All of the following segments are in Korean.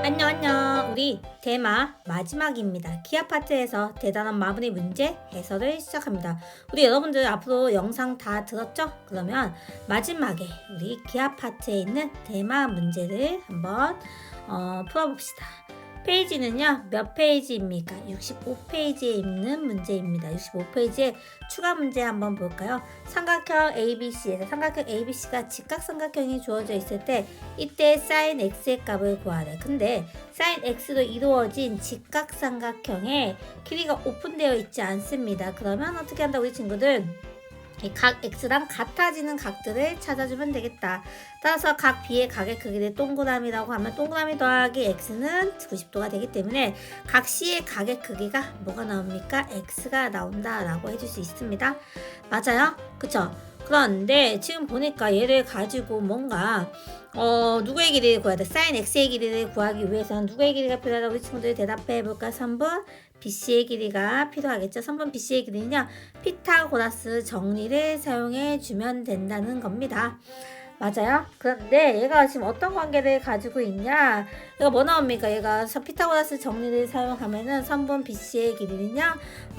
안녕 안녕. 우리 대마 마지막입니다. 기하 파트에서 대단한 마무리 문제 해설을 시작합니다. 우리 여러분들 앞으로 영상 다 들었죠? 그러면 마지막에 우리 기하 파트에 있는 대마 문제를 한번 풀어봅시다. 페이지는요 몇 페이지입니까? 65페이지에 있는 문제입니다. 65페이지에 추가 문제 한번 볼까요? 삼각형 ABC에서 삼각형 ABC가 직각삼각형이 주어져 있을 때 이때 sin x의 값을 구하래. 근데 sin x로 이루어진 직각삼각형의 길이가 오픈되어 있지 않습니다. 그러면 어떻게 한다 우리 친구들? 이 각 x랑 같아지는 각들을 찾아주면 되겠다. 따라서 각 b의 각의 크기를 동그라미라고 하면 동그라미 더하기 x는 90도가 되기 때문에 각 c의 각의 크기가 뭐가 나옵니까? x가 나온다 라고 해줄 수 있습니다. 맞아요? 그쵸? 그런데 지금 보니까 얘를 가지고 뭔가 누구의 길이를 구해야 돼? sin x의 길이를 구하기 위해서는 누구의 길이가 필요하다고 우리 친구들이 대답해 볼까? 3번 BC의 길이가 필요하겠죠. 3번 BC의 길이는요. 피타고라스 정리를 사용해 주면 된다는 겁니다. 맞아요. 그런데 얘가 지금 어떤 관계를 가지고 있냐? 얘가 뭐 나옵니까? 얘가 피타고라스 정리를 사용하면은 3번 BC의 길이는요.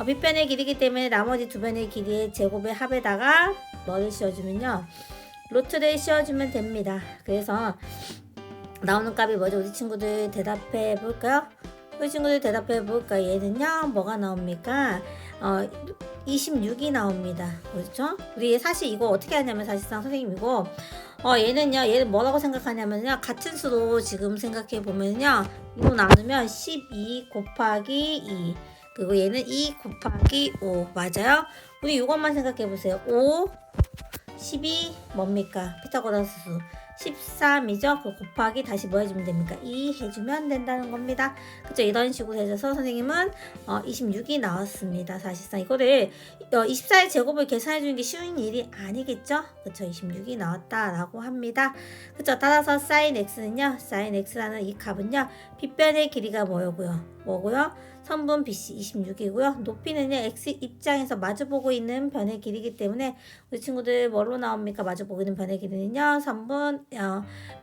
빗변의 길이기 때문에 나머지 두 변의 길이의 제곱의 합에다가 뭐를 씌워주면요. 루트를 씌워주면 됩니다. 그래서 나오는 값이 뭐죠? 우리 친구들 대답해 볼까요? 우리 친구들 대답해 볼까? 얘는요 뭐가 나옵니까? 26이 나옵니다. 그렇죠? 우리 사실 이거 어떻게 하냐면 사실상 선생님 이거 얘는요 얘를 뭐라고 생각하냐면요 같은 수로 지금 생각해 보면요 이거 나누면 12 곱하기 2 그리고 얘는 2 곱하기 5 맞아요? 우리 이것만 생각해 보세요. 5 12 뭡니까? 피타고라스 수 13이죠? 그 곱하기 다시 뭐 해주면 됩니까? 2 해주면 된다는 겁니다. 그쵸? 이런 식으로 해줘서 선생님은 26이 나왔습니다. 사실상 이거를 24의 제곱을 계산해 주는 게 쉬운 일이 아니겠죠? 그쵸? 26이 나왔다라고 합니다. 그쵸? 따라서 sin x는요, sin x라는 이 값은요, 빗변의 길이가 뭐고요? 선분 BC 26이고요. 높이는요, x 입장에서 마주보고 있는 변의 길이기 때문에 우리 친구들 뭐로 나옵니까? 마주보고 있는 변의 길이는요, 선분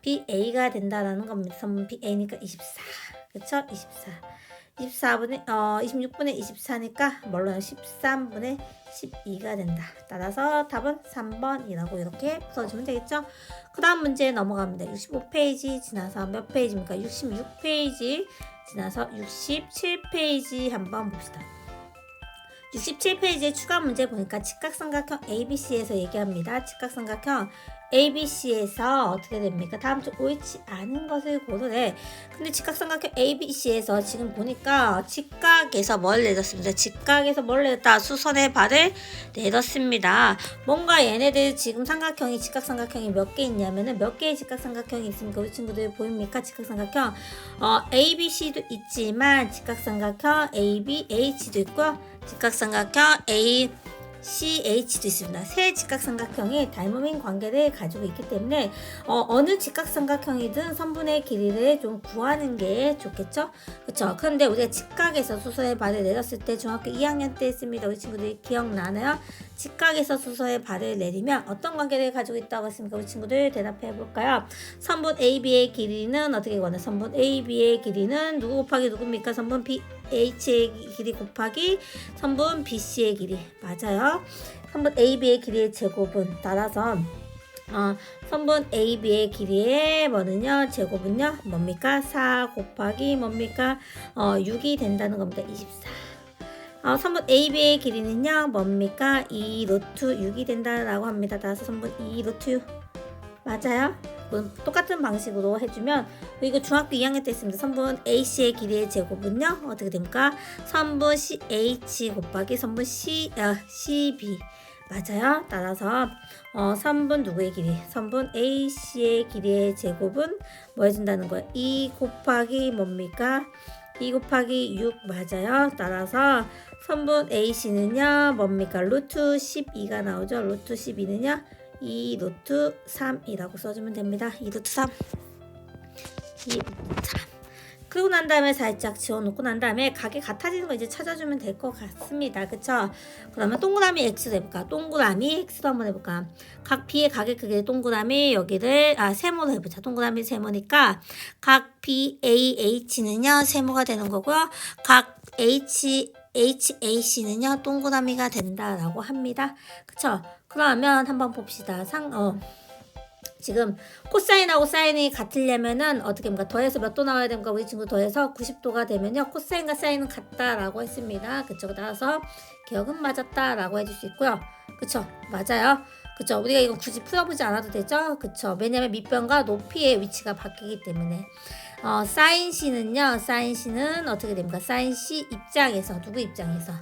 BA가 된다라는 겁니다. 선분 BA니까 24. 그쵸? 24. 26분의 24니까 뭘로 13분의 12가 된다. 따라서 답은 3번이라고 이렇게 풀어주면 되겠죠? 그 다음 문제에 넘어갑니다. 65페이지 지나서 몇 페이지입니까? 66페이지 지나서 67페이지 한번 봅시다. 67페이지에 추가 문제 보니까 직각삼각형 ABC에서 얘기합니다. 직각삼각형 ABC에서 어떻게 됩니까? 다음 중 옳지 않은 것을 고르래. 근데 직각삼각형 ABC에서 지금 보니까 직각에서 뭘 내렸습니다. 직각에서 뭘 내렸다? 수선의 발을 내렸습니다. 뭔가 얘네들 지금 삼각형이 직각삼각형이 몇 개 있냐면은 몇 개의 직각삼각형이 있습니까? 우리 친구들 보입니까? 직각삼각형 ABC도 있지만 직각삼각형 ABH도 있고요. 직각삼각형 ACH도 있습니다. 세 직각삼각형이 닮음인 관계를 가지고 있기 때문에 어느 직각삼각형이든 선분의 길이를 좀 구하는 게 좋겠죠? 그쵸? 그런데 우리가 직각에서 수선의 발을 내렸을 때 중학교 2학년 때 했습니다. 우리 친구들이 기억나나요? 직각에서 수선의 발을 내리면 어떤 관계를 가지고 있다고 했습니까? 우리 친구들 대답해 볼까요? 선분 AB의 길이는 어떻게 구하나? 선분 AB의 길이는 누구 곱하기 누굽니까? 선분 BH의 길이 곱하기 선분 BC의 길이. 맞아요. 선분 AB의 길이의 제곱은 따라서 선분 AB의 길이의 뭐는요? 제곱은요? 뭡니까? 4 곱하기 뭡니까? 6이 된다는 겁니다. 24. 선분 AB의 길이는요 뭡니까? 2 루트 6이 된다라고 합니다. 따라서 선분 2 루트 6 맞아요? 똑같은 방식으로 해주면 이거 중학교 2학년 때 했습니다. 선분 AC의 길이의 제곱은요 어떻게 됩니까? 선분 CH 곱하기 선분 CB 맞아요? 따라서 선분 누구의 길이? 선분 AC의 길이의 제곱은 뭐 해준다는 거예요? 2 곱하기 뭡니까? 2 곱하기 6 맞아요. 따라서 선분 AC는요 뭡니까? 루트 12가 나오죠. 루트 12는요 2 루트 3이라고 써주면 됩니다. 2 루트 3 2 루트 3 그리고 난 다음에 살짝 지워놓고 난 다음에 각이 같아지는 거 이제 찾아주면 될 것 같습니다. 그쵸? 그러면 동그라미 X로 해볼까? 동그라미 X로 한번 해볼까? 각 B의 각의 크기 동그라미 여기를 세모로 해보자. 동그라미 세모니까 각 BAH는요 세모가 되는 거고요. 각 HAC는요 동그라미가 된다라고 합니다. 그쵸? 그러면 한번 봅시다. 지금 코사인하고 사인이 같으려면은 어떻게 합니까? 더해서 몇 도 나와야 됩니까? 우리 친구 더해서 90도가 되면요. 코사인과 사인은 같다라고 했습니다. 그쵸? 따라서 기억은 맞았다라고 해줄 수 있고요. 그쵸? 맞아요. 그쵸? 우리가 이거 굳이 풀어보지 않아도 되죠? 그쵸? 왜냐면 밑변과 높이의 위치가 바뀌기 때문에. 사인 C는요. 사인 C는 어떻게 됩니까? 사인 C 입장에서 누구 입장에서?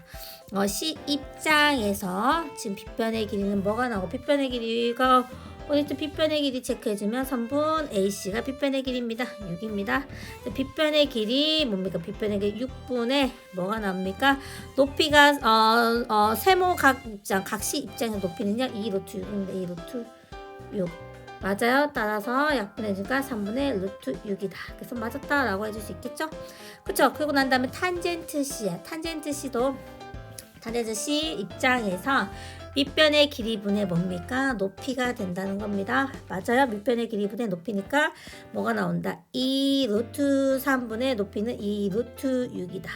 C 입장에서 지금 빗변의 길이는 뭐가 나오고 빗변의 길이가 어쨌든 빗변의 길이 체크해주면 3분 AC가 빗변의 길이입니다. 6입니다. 빗변의 길이 뭡니까? 빗변의 길이 6분의 뭐가 나옵니까? 높이가 세모 각 입장, 각시 입장의 높이는요. 2 루트 6인데 2 루트 6 맞아요. 따라서 약분해주니까 3분의 루트 6이다. 그래서 맞았다라고 해줄 수 있겠죠? 그쵸? 그리고 난 다음에 탄젠트 C야. 탄젠트 C도 탄젠트 C 입장에서 밑변의 길이분의 뭡니까? 높이가 된다는 겁니다. 맞아요. 밑변의 길이분의 높이니까 뭐가 나온다? 2 루트 3분의 높이는 2 루트 6이다.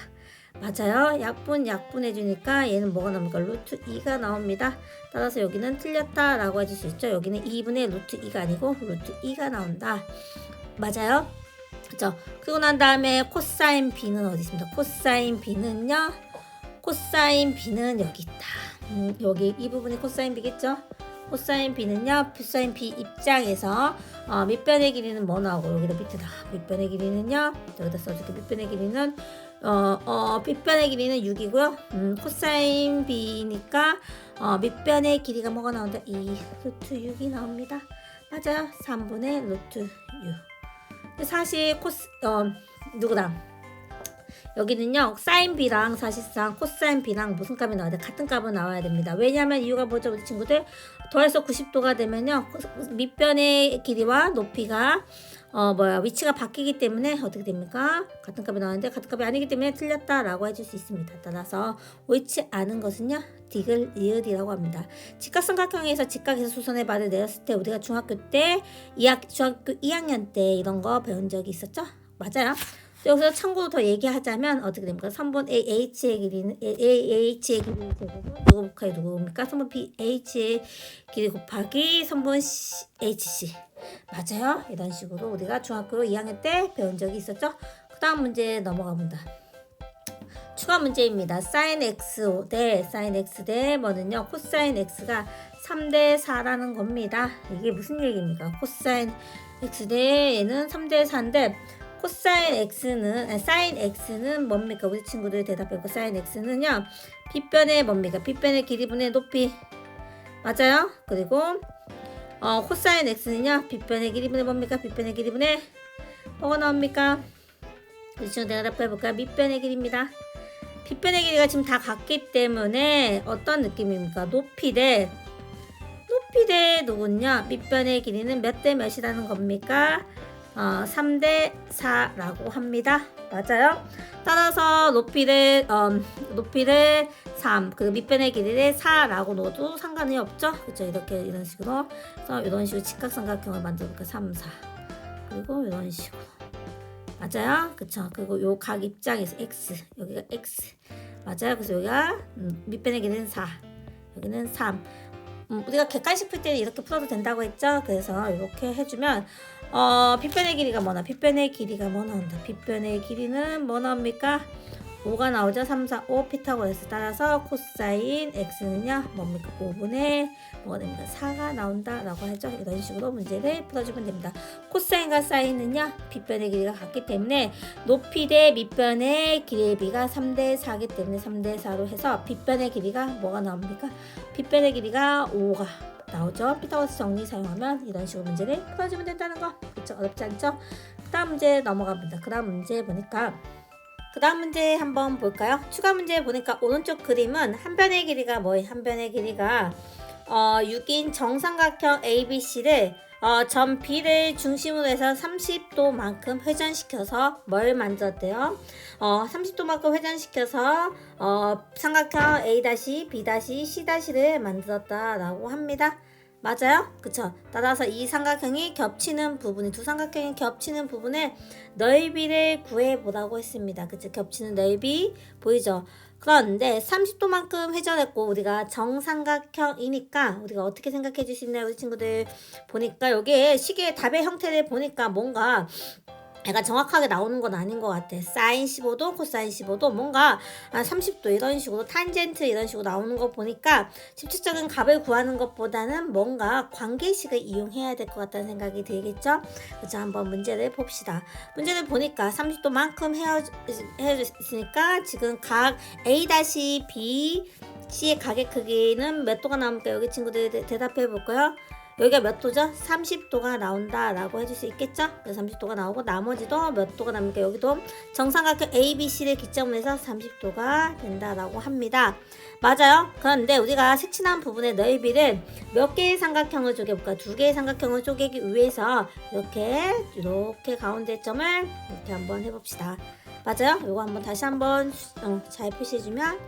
맞아요. 약분해주니까 얘는 뭐가 나옵니까? 루트 2가 나옵니다. 따라서 여기는 틀렸다라고 해줄 수 있죠. 여기는 2분의 루트 2가 아니고 루트 2가 나온다. 맞아요. 그죠? 그리고 난 다음에 코사인 B는 어디 있습니다. 코사인 B는요. 코사인 B는 여기 있다. 여기 이 부분이 코사인 B겠죠? 코사인 B는요. 코사인 B 입장에서 밑변의 길이는 뭐 나오고 여기다 밑에다 밑변의 길이는요. 여기다 써줄게. 밑변의 길이는 밑변의 길이는 6이고요. 코사인 B니까 밑변의 길이가 뭐가 나온다? 2 루트 6이 나옵니다. 맞아요. 3분의 루트 6. 사실 누구랑 여기는요 사인 B랑 사실상 코사인 B랑 무슨 값이 나와야 돼? 같은 값은 나와야 됩니다. 왜냐하면 이유가 뭐죠 우리 친구들? 더해서 90도가 되면요 밑변의 길이와 높이가 위치가 바뀌기 때문에 어떻게 됩니까? 같은 값이 나오는데 같은 값이 아니기 때문에 틀렸다라고 해줄 수 있습니다. 따라서 옳지 않은 것은요 디귿 리을이라고 합니다. 직각삼각형에서 직각에서 수선의 발을 내렸을 때 우리가 중학교 2학년 때 이런 거 배운 적이 있었죠? 맞아요. 여기서 참고로 더 얘기하자면 어떻게 됩니까? 3번 AH의 길이는 누구입니까? 3번 BH의 길이 곱하기 3번 HC 맞아요? 이런 식으로 우리가 중학교 2학년 때 배운 적이 있었죠? 그 다음 문제 넘어가 본다. 추가 문제입니다. sin x 대 뭐는요? 코사인 x가 3대 4라는 겁니다. 이게 무슨 얘기입니까? 코사인 x 대 얘는 3대 4인데 코사인 sin x는 뭡니까? 우리 친구들 대답해보고 sin x는요. 빗변의 뭡니까? 빗변의 길이분의 높이 맞아요? 그리고 코사인 x는요. 빗변의 길이분의 뭡니까? 빗변의 길이분의 뭐가 나옵니까? 우리 친구 대답해볼까? 밑변의 길이입니다. 빗변의 길이가 지금 다 같기 때문에 어떤 느낌입니까? 높이 대 누군요? 밑변의 길이는 몇 대 몇이라는 겁니까? 3대 4라고 합니다. 맞아요? 따라서 높이를 3 그리고 밑변의 길이를 4라고 넣어도 상관이 없죠? 그렇죠? 이런 식으로 그래서 이런 식으로 직각삼각형을 만들어볼까? 3, 4 그리고 이런 식으로 맞아요? 그쵸? 그리고 요 각 입장에서 x 여기가 x 맞아요? 그래서 여기가 밑변의 길이는 4 여기는 3 우리가 객관식 풀 때는 이렇게 풀어도 된다고 했죠? 그래서 이렇게 해주면 빗변의 길이가 뭐나? 빗변의 길이가 뭐 나온다? 빗변의 길이는 뭐 나옵니까? 5가 나오죠? 3, 4, 5 피타고라스 따라서 코사인 x는요 뭡니까? 5분의 뭐가 됩니까? 4가 나온다 라고 하죠. 이런 식으로 문제를 풀어주면 됩니다. 코사인과 사인은요 빗변의 길이가 같기 때문에 높이 대 밑변의 길이의 비가 3대 4기 때문에 3대 4로 해서 빗변의 길이가 뭐가 나옵니까? 빗변의 길이가 5가 나오죠. 피타고라스 정리 사용하면 이런 식으로 문제를 풀어주면 된다는 거. 그렇죠? 어렵지 않죠? 그 다음 문제 넘어갑니다. 그 다음 문제 보니까 그 다음 문제 한번 볼까요? 추가 문제 보니까 오른쪽 그림은 한 변의 길이가 뭐예요? 한 변의 길이가 6인 정삼각형 ABC를 점 B를 중심으로 해서 30도만큼 회전시켜서 뭘 만들었대요? 30도만큼 회전시켜서 삼각형 A-, B-, C-를 만들었다라고 합니다. 맞아요? 그쵸? 따라서 이 삼각형이 겹치는 부분이 두 삼각형이 겹치는 부분의 넓이를 구해보라고 했습니다. 그쵸? 겹치는 넓이 보이죠? 그런데 30도만큼 회전했고 우리가 정삼각형이니까 우리가 어떻게 생각해 줄 수 있나요? 우리 친구들 보니까 여기에 식의 답의 형태를 보니까 뭔가 애가 정확하게 나오는 건 아닌 것 같아. 사인 15도, 코사인 15도, 뭔가 30도 이런 식으로 탄젠트 이런 식으로 나오는 거 보니까 직접적인 값을 구하는 것보다는 뭔가 관계식을 이용해야 될 것 같다는 생각이 들겠죠? 그래서 한번 문제를 봅시다. 문제를 보니까 30도만큼 헤어졌으니까 지금 각 A-B, C의 각의 크기는 몇 도가 나옵니까? 여기 친구들 대답해 볼까요? 여기가 몇 도죠? 30도가 나온다 라고 해줄 수 있겠죠? 그래서 30도가 나오고 나머지도 몇 도가 나옵니까? 여기도 정삼각형 ABC를 기점으로 해서 30도가 된다 라고 합니다. 맞아요. 그런데 우리가 색칠한 부분의 넓이를 몇 개의 삼각형을 쪼개볼까? 두 개의 삼각형을 쪼개기 위해서 이렇게 가운데 점을 이렇게 한번 해봅시다. 맞아요? 이거 한번 다시 한번 잘 표시해주면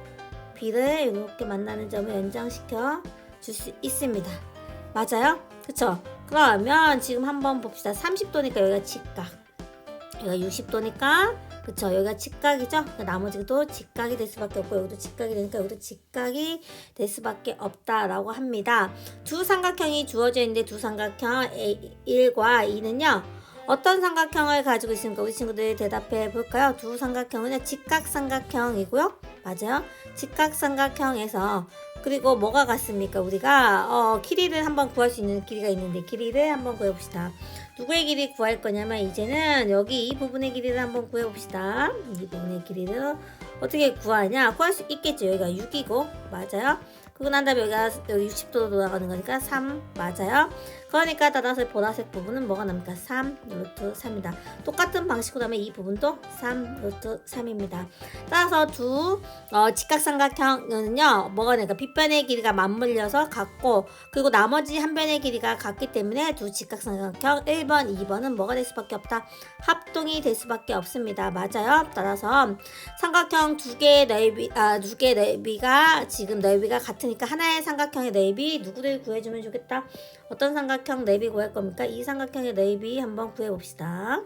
B를 이렇게 만나는 점을 연장시켜 줄 수 있습니다. 맞아요? 그쵸? 그러면 지금 한번 봅시다. 30도니까 여기가 직각, 여기가 60도니까 그쵸? 여기가 직각이죠? 나머지도 직각이 될 수밖에 없고 여기도 직각이 되니까 여기도 직각이 될 수밖에 없다라고 합니다. 두 삼각형이 주어져 있는데 두 삼각형 1과 2는요 어떤 삼각형을 가지고 있습니까? 우리 친구들 대답해 볼까요? 두 삼각형은 직각삼각형이고요. 맞아요? 직각삼각형에서 그리고 뭐가 같습니까? 우리가 길이를 한번 구할 수 있는 길이가 있는데 길이를 한번 구해봅시다. 누구의 길이 구할 거냐면 이제는 여기 이 부분의 길이를 한번 구해봅시다. 이 부분의 길이를 어떻게 구하냐? 구할 수 있겠죠. 여기가 6이고 맞아요? 그러고 난 다음에 여기 60도로 돌아가는 거니까 3 맞아요? 그러니까 따라서 보라색 부분은 뭐가 납니까? 3 루트 3이다. 똑같은 방식으로 하면 이 부분도 3 루트 3입니다. 따라서 두 직각삼각형은요 뭐가 되니까 빗변의 길이가 맞물려서 같고 그리고 나머지 한 변의 길이가 같기 때문에 두 직각삼각형 1번, 2번은 뭐가 될 수밖에 없다? 합동이 될 수밖에 없습니다. 맞아요? 따라서 삼각형 두 개의 넓이가 지금 넓이가 같으니까 하나의 삼각형의 넓이 누구를 구해주면 좋겠다? 어떤 삼각형 넓이 구할 겁니까? 이 삼각형의 넓이 한번 구해봅시다.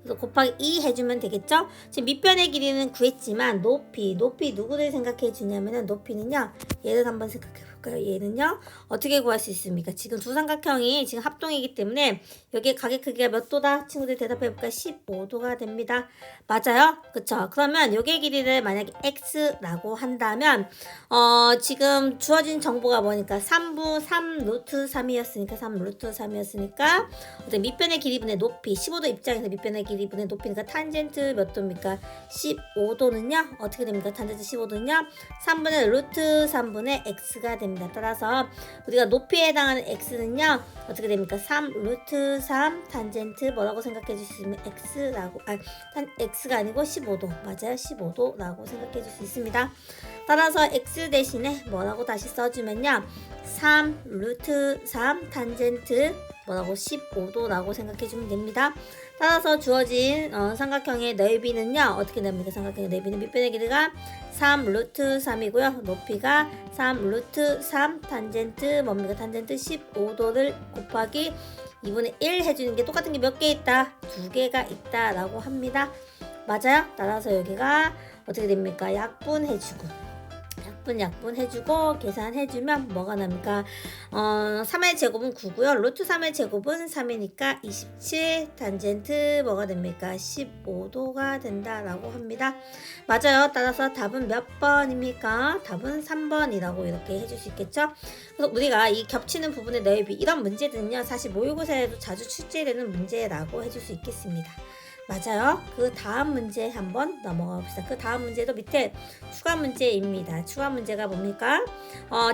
그래서 곱하기 2 해주면 되겠죠? 지금 밑변의 길이는 구했지만 높이 누구를 생각해 주냐면은 높이는요 얘를 한번 생각해 볼까요? 얘는요 어떻게 구할 수 있습니까? 지금 두 삼각형이 지금 합동이기 때문에 여기에 각의 크기가 몇 도다? 친구들 대답해 볼까요? 15도가 됩니다. 맞아요? 그쵸? 그러면 여기의 길이를 만약에 x라고 한다면 지금 주어진 정보가 뭐니까 3부 3 루트 3이었으니까 3 루트 3이었으니까 어떤 밑변의 길이분의 높이 15도 입장에서 밑변의 길이분의 높이니까 탄젠트 몇 도입니까? 15도는요 어떻게 됩니까? 탄젠트 15도는요 3분의 루트 3분의 x가 됩니다. 따라서 우리가 높이에 해당하는 x는요 어떻게 됩니까? 3 루트 3 탄젠트 뭐라고 생각해 줄 수 있으면 x라고 x가 아니고 15도 맞아요 15도라고 생각해 줄 수 있습니다. 따라서 x 대신에 뭐라고 다시 써주면요 3 루트 3 탄젠트 뭐라고 15도라고 생각해 주면 됩니다. 따라서 주어진 삼각형의 넓이는요 어떻게 됩니까? 삼각형의 넓이는 밑변의 길이가 3 루트 3이고요 높이가 3 루트 3 탄젠트 뭡니까? 탄젠트 15도를 곱하기 2분의 1 해주는 게 똑같은 게 몇 개 있다? 두 개가 있다 라고 합니다. 맞아요? 따라서 여기가 어떻게 됩니까? 약분해주고 약분 해주고 계산해주면 뭐가 납니까? 3의 제곱은 9고요. 루트 3의 제곱은 3이니까 27 탄젠트 뭐가 됩니까? 15도가 된다라고 합니다. 맞아요. 따라서 답은 몇 번입니까? 답은 3번이라고 이렇게 해줄 수 있겠죠? 그래서 우리가 이 겹치는 부분의 넓이 이런 문제들은요. 사실 모의고사에도 자주 출제되는 문제라고 해줄 수 있겠습니다. 맞아요. 그 다음 문제 한번 넘어가 봅시다. 그 다음 문제도 밑에 추가 문제입니다. 추가 문제가 뭡니까?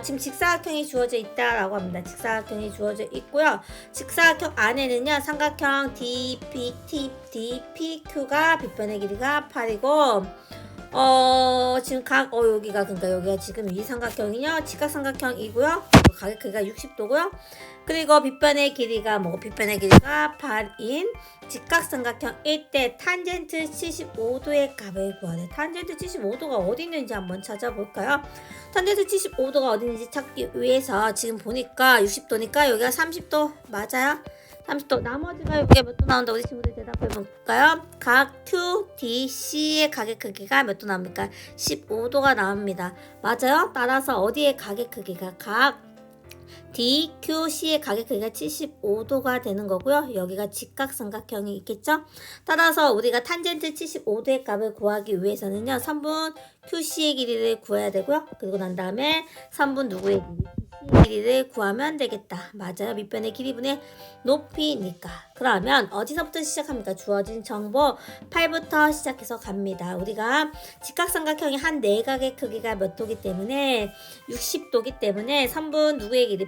지금 직사각형이 주어져 있다라고 합니다. 직사각형이 주어져 있고요. 직사각형 안에는요. 삼각형 DPQ가 빗변의 길이가 8이고 지금 여기가, 그러니까 여기가 지금 이 삼각형이요. 직각삼각형이고요. 가격 크기가 60도고요. 그리고 빗변의 길이가 뭐고, 빗변의 길이가 8인 직각삼각형일 때 탄젠트 75도의 값을 구하래. 탄젠트 75도가 어디 있는지 한번 찾아볼까요? 탄젠트 75도가 어디 있는지 찾기 위해서 지금 보니까 60도니까 여기가 30도 맞아요? 30도. 나머지가 여기가 몇 도 나온다? 우리 친구들 대답해 볼까요? 각 QDC의 가격 크기가 몇 도 나옵니까? 15도가 나옵니다. 맞아요? 따라서 어디의 가격 크기가 각 DQC의 가격 크기가 75도가 되는 거고요. 여기가 직각삼각형이 있겠죠? 따라서 우리가 탄젠트 75도의 값을 구하기 위해서는요. 선분 QC의 길이를 구해야 되고요. 그리고 난 다음에 선분 누구의 길이를 구하면 되겠다. 맞아요. 밑변의 길이분의 높이니까. 그러면 어디서부터 시작합니까? 주어진 정보 8부터 시작해서 갑니다. 우리가 직각삼각형이 한 내각의 크기가 몇 도기 때문에 60도기 때문에 선분 누구의 길이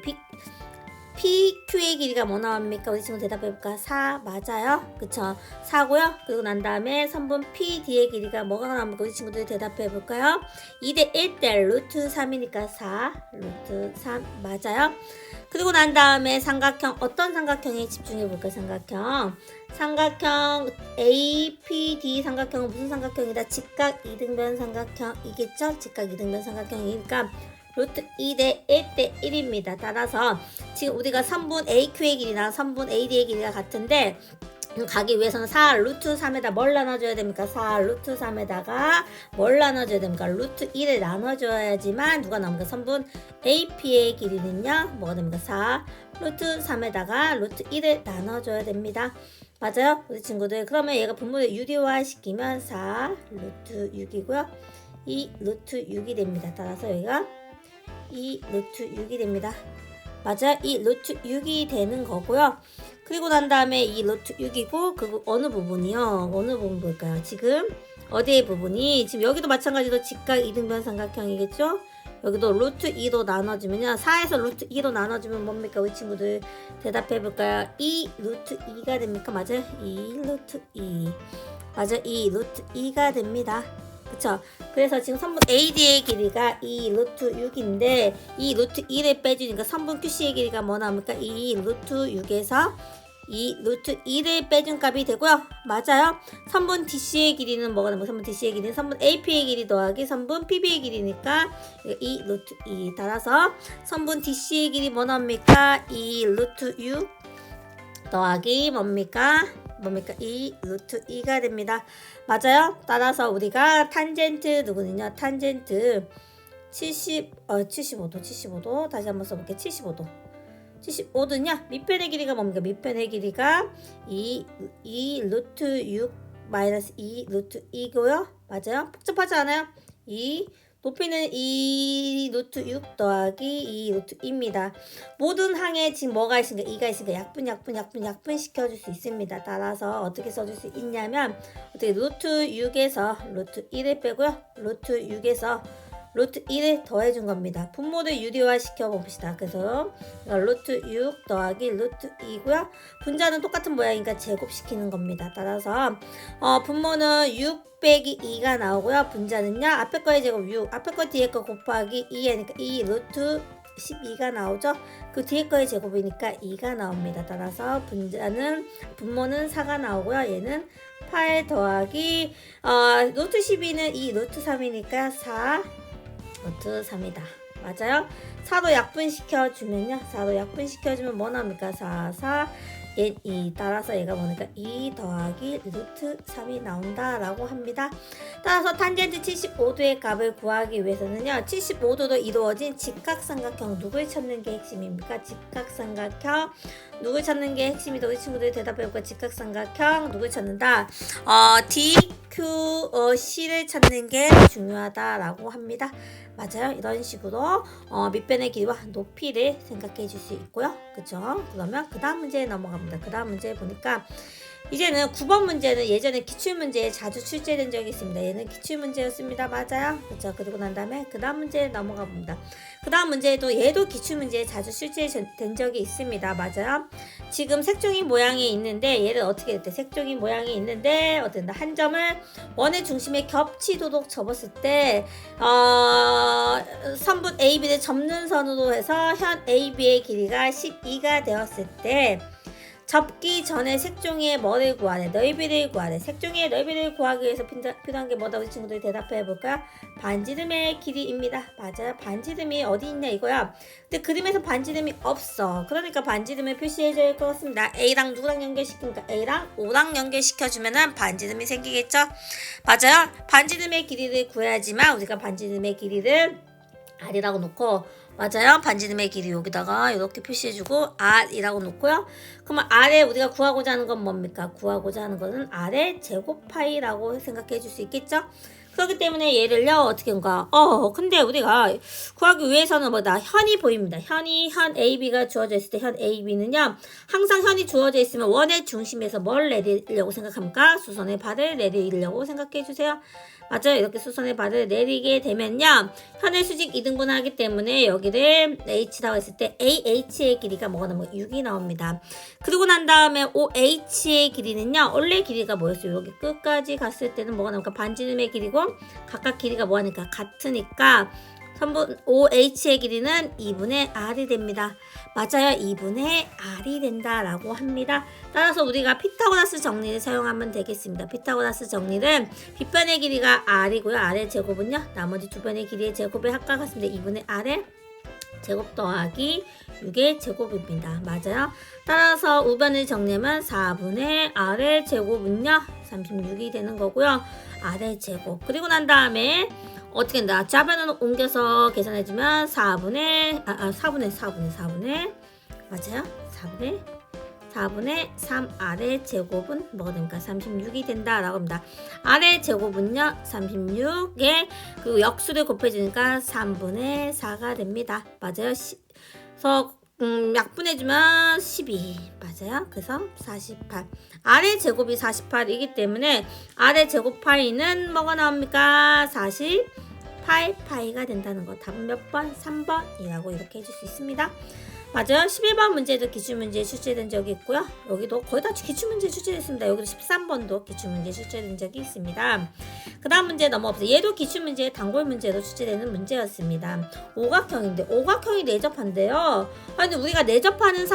PQ의 길이가 뭐 나옵니까? 우리 친구 대답해볼까? 4 맞아요? 그쵸? 4고요. 그리고 난 다음에 선분 PD의 길이가 뭐가 나옵니까? 우리 친구들이 대답해볼까요? 2대 1대 루트 3이니까 4 루트 3 맞아요? 그리고 난 다음에 삼각형, 어떤 삼각형에 집중해볼까요? 삼각형 APD 삼각형은 무슨 삼각형이다? 직각 이등변 삼각형이겠죠? 직각 이등변 삼각형이니까 루트 2대 1대 1입니다. 따라서 지금 우리가 선분 AQ의 길이나 선분 AD의 길이가 같은데 가기 위해서는 4 루트 3에다 뭘 나눠줘야 됩니까? 4 루트 3에다가 뭘 나눠줘야 됩니까? 루트 1을 나눠줘야지만 누가 나옵니까? 선분 AP의 길이는요 뭐가 됩니까? 4 루트 3에다가 루트 1을 나눠줘야 됩니다. 맞아요? 우리 친구들. 그러면 얘가 분모를 유리화 시키면 4 루트 6이고요 2 루트 6이 됩니다. 따라서 여기가 2 루트 6이 됩니다. 맞아요. 2 루트 6이 되는 거고요. 그리고 난 다음에 2 루트 6이고 그 어느 부분이요? 어느 부분 볼까요? 지금 어디의 부분이? 지금 여기도 마찬가지로 직각 이등변 삼각형이겠죠? 여기도 루트 2로 나눠주면요. 4에서 루트 2로 나눠주면 뭡니까? 우리 친구들 대답해 볼까요? 2 루트 2가 됩니까? 맞아요. 2 루트 2. 맞아요. 2 루트 2가 됩니다. 그쵸? 그래서 지금 선분 AD의 길이가 2 루트 6인데 2 루트 2를 빼주니까 선분 QC의 길이가 뭐 나옵니까? 2 루트 6에서 2 루트 2를 빼준 값이 되고요. 맞아요. 선분 DC의 길이는 뭐가 나옵니까? 선분 DC의 길이는 선분 AP의 길이 더하기 선분 PB의 길이니까 2 루트 2 따라서 선분 DC의 길이 뭐 나옵니까? 2 루트 6 더하기 뭡니까? 2 루트 2가 됩니다. 맞아요? 따라서 우리가 탄젠트 누구는요? 탄젠트 75도 다시 한번 써볼게요. 75도는요. 밑변의 길이가 뭡니까? 밑변의 길이가 2 루트 6 마이너스 2 루트 2고요. 맞아요? 복잡하지 않아요? 높이는 2 루트 6 더하기 2 루트 2입니다. 모든 항에 지금 뭐가 있으니까 2가 있으니까 약분 시켜줄 수 있습니다. 따라서 어떻게 써줄 수 있냐면 어떻게 루트 6에서 루트 1을 빼고요. 루트 6에서 루트 1을 더해준 겁니다. 분모를 유리화 시켜봅시다. 그래서 루트 6 더하기 루트 2고요. 분자는 똑같은 모양이니까 제곱시키는 겁니다. 따라서 분모는 6 빼기 2가 나오고요. 분자는요. 앞에 거의 제곱 6, 앞에 거 뒤에 거 곱하기 2니까 2 루트 12가 나오죠. 그 뒤에 거의 제곱이니까 2가 나옵니다. 따라서 분모는 4가 나오고요. 얘는 8 더하기 루트 12는 2 루트 3이니까 4 루트 3이다. 맞아요? 4로 약분시켜주면요. 4로 약분시켜주면 뭐 나옵니까? 4 2 따라서 얘가 뭐니까 2 더하기 루트 3이 나온다라고 합니다. 따라서 탄젠트 75도의 값을 구하기 위해서는요. 75도로 이루어진 직각삼각형 누굴 찾는 게 핵심입니까? 직각삼각형 누굴 찾는 게 핵심이다. 우리 친구들이 대답해볼까? 직각삼각형 누굴 찾는다? DQC를 찾는 게 중요하다라고 합니다. 맞아요. 이런 식으로 밑변의 길이와 높이를 생각해 줄 수 있고요. 그쵸? 그러면 그 다음 문제에 넘어갑니다. 그 다음 문제 보니까 이제는 9번 문제는 예전에 기출문제에 자주 출제된 적이 있습니다. 얘는 기출문제였습니다. 맞아요? 그렇죠. 그리고 난 다음에 그 다음 문제에 넘어가 봅니다. 그 다음 문제에도 얘도 기출문제에 자주 출제된 적이 있습니다. 맞아요? 지금 색종이 모양이 있는데 얘를 어떻게 했대? 색종이 모양이 있는데 어떤 한 점을 원의 중심에 겹치도록 접었을 때 선분 AB를 접는 선으로 해서 현 AB의 길이가 12가 되었을 때 접기 전에 색종이의 뭐를 구하래? 넓이를 구하래. 색종이의 넓이를 구하기 위해서 필요한 게 뭐다? 우리 친구들이 대답해 볼까요? 반지름의 길이입니다. 맞아요. 반지름이 어디 있냐 이거야. 근데 그림에서 반지름이 없어. 그러니까 반지름을 표시해 줘야 할 것 같습니다. A랑 누구랑 연결시키니까 A랑 O랑 연결시켜주면은 반지름이 생기겠죠? 맞아요. 반지름의 길이를 구해야지만 우리가 반지름의 길이를 R이라고 놓고 맞아요. 반지름의 길이 여기다가 이렇게 표시해주고 R이라고 놓고요. 그러면 R에 우리가 구하고자 하는 건 뭡니까? 구하고자 하는 거는 R의 제곱파이라고 생각해 줄 수 있겠죠? 그렇기 때문에 얘를요 어떻게 한가? 근데 우리가 구하기 위해서는 뭐다? 현이 보입니다. 현 AB가 주어져 있을 때 현 AB는요 항상 현이 주어져 있으면 원의 중심에서 뭘 내리려고 생각합니까? 수선의 발을 내리려고 생각해 주세요. 맞아요. 이렇게 수선의 발을 내리게 되면요 현의 수직 이등분하기 때문에 여기를 H라고 했을 때 AH의 길이가 뭐가 나오면 6이 나옵니다. 그리고 난 다음에 OH의 길이는요 원래 길이가 뭐였어요? 여기 끝까지 갔을 때는 뭐가 나올까? 반지름의 길이고 각각 길이가 뭐하니까 같으니까 선분 OH의 길이는 2분의 R이 됩니다. 맞아요. 2분의 R이 된다라고 합니다. 따라서 우리가 피타고라스 정리를 사용하면 되겠습니다. 피타고라스 정리는 빗변의 길이가 R이고요. R의 제곱은요. 나머지 두 변의 길이의 제곱에 합과 같습니다. 2분의 R의 제곱 더하기 6의 제곱입니다. 맞아요. 따라서 우변을 정리하면 4분의 R의 제곱은요. 36이 되는 거고요. R의 제곱. 그리고 난 다음에 어떻게 한다? 좌변으로 옮겨서 계산해주면 4분의 맞아요? 4분의 3R의 제곱은 뭐가 됩니까? 36이 된다라고 합니다. R의 제곱은요 36에 그리고 역수를 곱해주니까 3분의 4가 됩니다. 맞아요. 그래서 약분해주면 12 맞아요. 그래서 48 R의 제곱이 48이기 때문에 R의 제곱 파이는 뭐가 나옵니까? 48파이가 된다는 거. 답은 몇 번? 3번이라고 이렇게 해줄 수 있습니다. 맞아요. 11번 문제도 기출문제에 출제된 적이 있고요. 여기도 거의 다 기출문제에 출제됐습니다. 여기도 13번도 기출문제에 출제된 적이 있습니다. 그 다음 문제 넘어갑시다. 얘도 기출문제에 단골 문제로 출제되는 문제였습니다. 오각형인데 오각형이 내접한데요. 근데 우리가 내접하는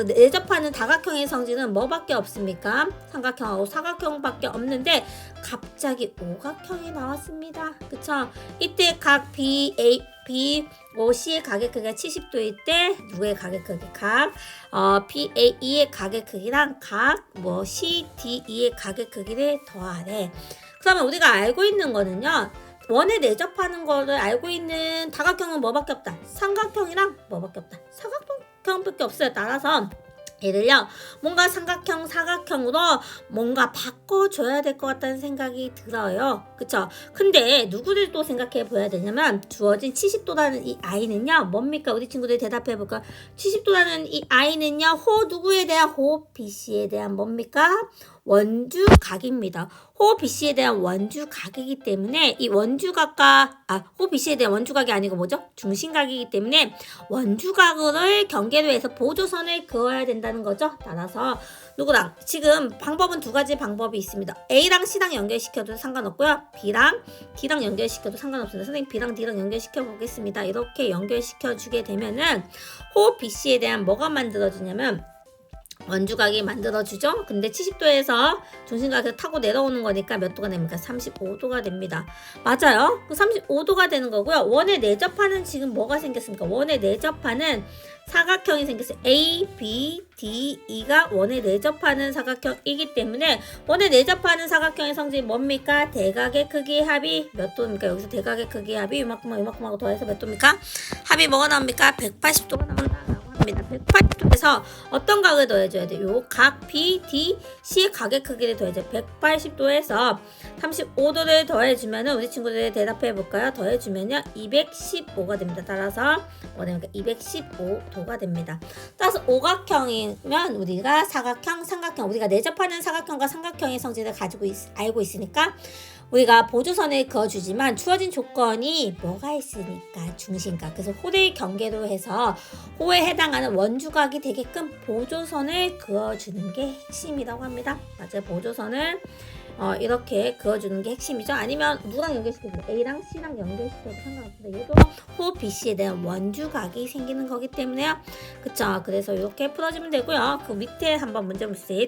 내접하는 다각형의 성질은 뭐밖에 없습니까? 삼각형하고 사각형밖에 없는데 갑자기 오각형이 나왔습니다. 그쵸? 이때 각 BOC의 가격 크기가 70도일 때 누구의 가격 크기? 각 BAE의 가격 크기랑 각 CDE의 가격 크기를 더하래. 그러면 우리가 알고 있는 거는요. 원에 내접하는 거를 알고 있는 다각형은 뭐밖에 없다? 삼각형이랑 뭐밖에 없다? 사각형밖에 없어요. 따라서 얘를요 뭔가 삼각형 사각형으로 뭔가 바꿔줘야 될 것 같다는 생각이 들어요. 그쵸? 근데 누구를 또 생각해 보야 되냐면 주어진 70도라는 이 아이는요 뭡니까? 우리 친구들이 대답해 볼까? 70도라는 이 아이는요 누구에 대한 호흡 BC에 대한 뭡니까? 원주각입니다. 호흡 BC에 대한 원주각이기 때문에 이 원주각과 호흡 BC에 대한 원주각이 아니고 뭐죠? 중심각이기 때문에 원주각을 경계로 해서 보조선을 그어야 된다는 거죠. 따라서 누구랑 지금 방법은 두 가지 방법이 있습니다. A랑 C랑 연결시켜도 상관없고요. B랑 D랑 연결시켜도 상관없습니다. 선생님 B랑 D랑 연결시켜 보겠습니다. 이렇게 연결시켜 주게 되면은 호흡 BC에 대한 뭐가 만들어지냐면 원주각이 만들어주죠. 근데 70도에서 중심각을 타고 내려오는 거니까 몇 도가 됩니까? 35도가 됩니다. 맞아요. 35도가 되는 거고요. 원에 내접하는 지금 뭐가 생겼습니까? 원에 내접하는 사각형이 생겼어요. A, B, D, E가 원에 내접하는 사각형이기 때문에 원에 내접하는 사각형의 성질이 뭡니까? 대각의 크기의 합이 몇 도입니까? 여기서 대각의 크기의 합이 이만큼하고 이만큼하고 더해서 몇 도입니까? 합이 뭐가 나옵니까? 180도가 나온다. 180도입니다. 180도에서 어떤 각을 더해줘야 돼요? 요 각 BDC의 각의 크기를 더해줘요. 180도에서 35도를 더해주면 우리 친구들 대답해 볼까요? 더해주면요 215가 됩니다. 따라서 뭐냐면 215도가 됩니다. 따라서 오각형이면 우리가 사각형, 삼각형, 우리가 내접하는 사각형과 삼각형의 성질을 가지고 알고 있으니까 우리가 보조선을 그어주지만 주어진 조건이 뭐가 있으니까 중심각. 그래서 호를 경계로 해서 호에 해당하는 원주각이 되게끔 보조선을 그어주는 게 핵심이라고 합니다. 맞아요. 보조선을 이렇게 그어주는 게 핵심이죠. 아니면 누구랑 연결시켜도 A랑 C랑 연결시켜도 상관없습니다. 얘도 호 BC에 대한 원주각이 생기는 거기 때문에요. 그쵸? 그래서 이렇게 풀어주면 되고요. 그 밑에 한번 문제 보세요.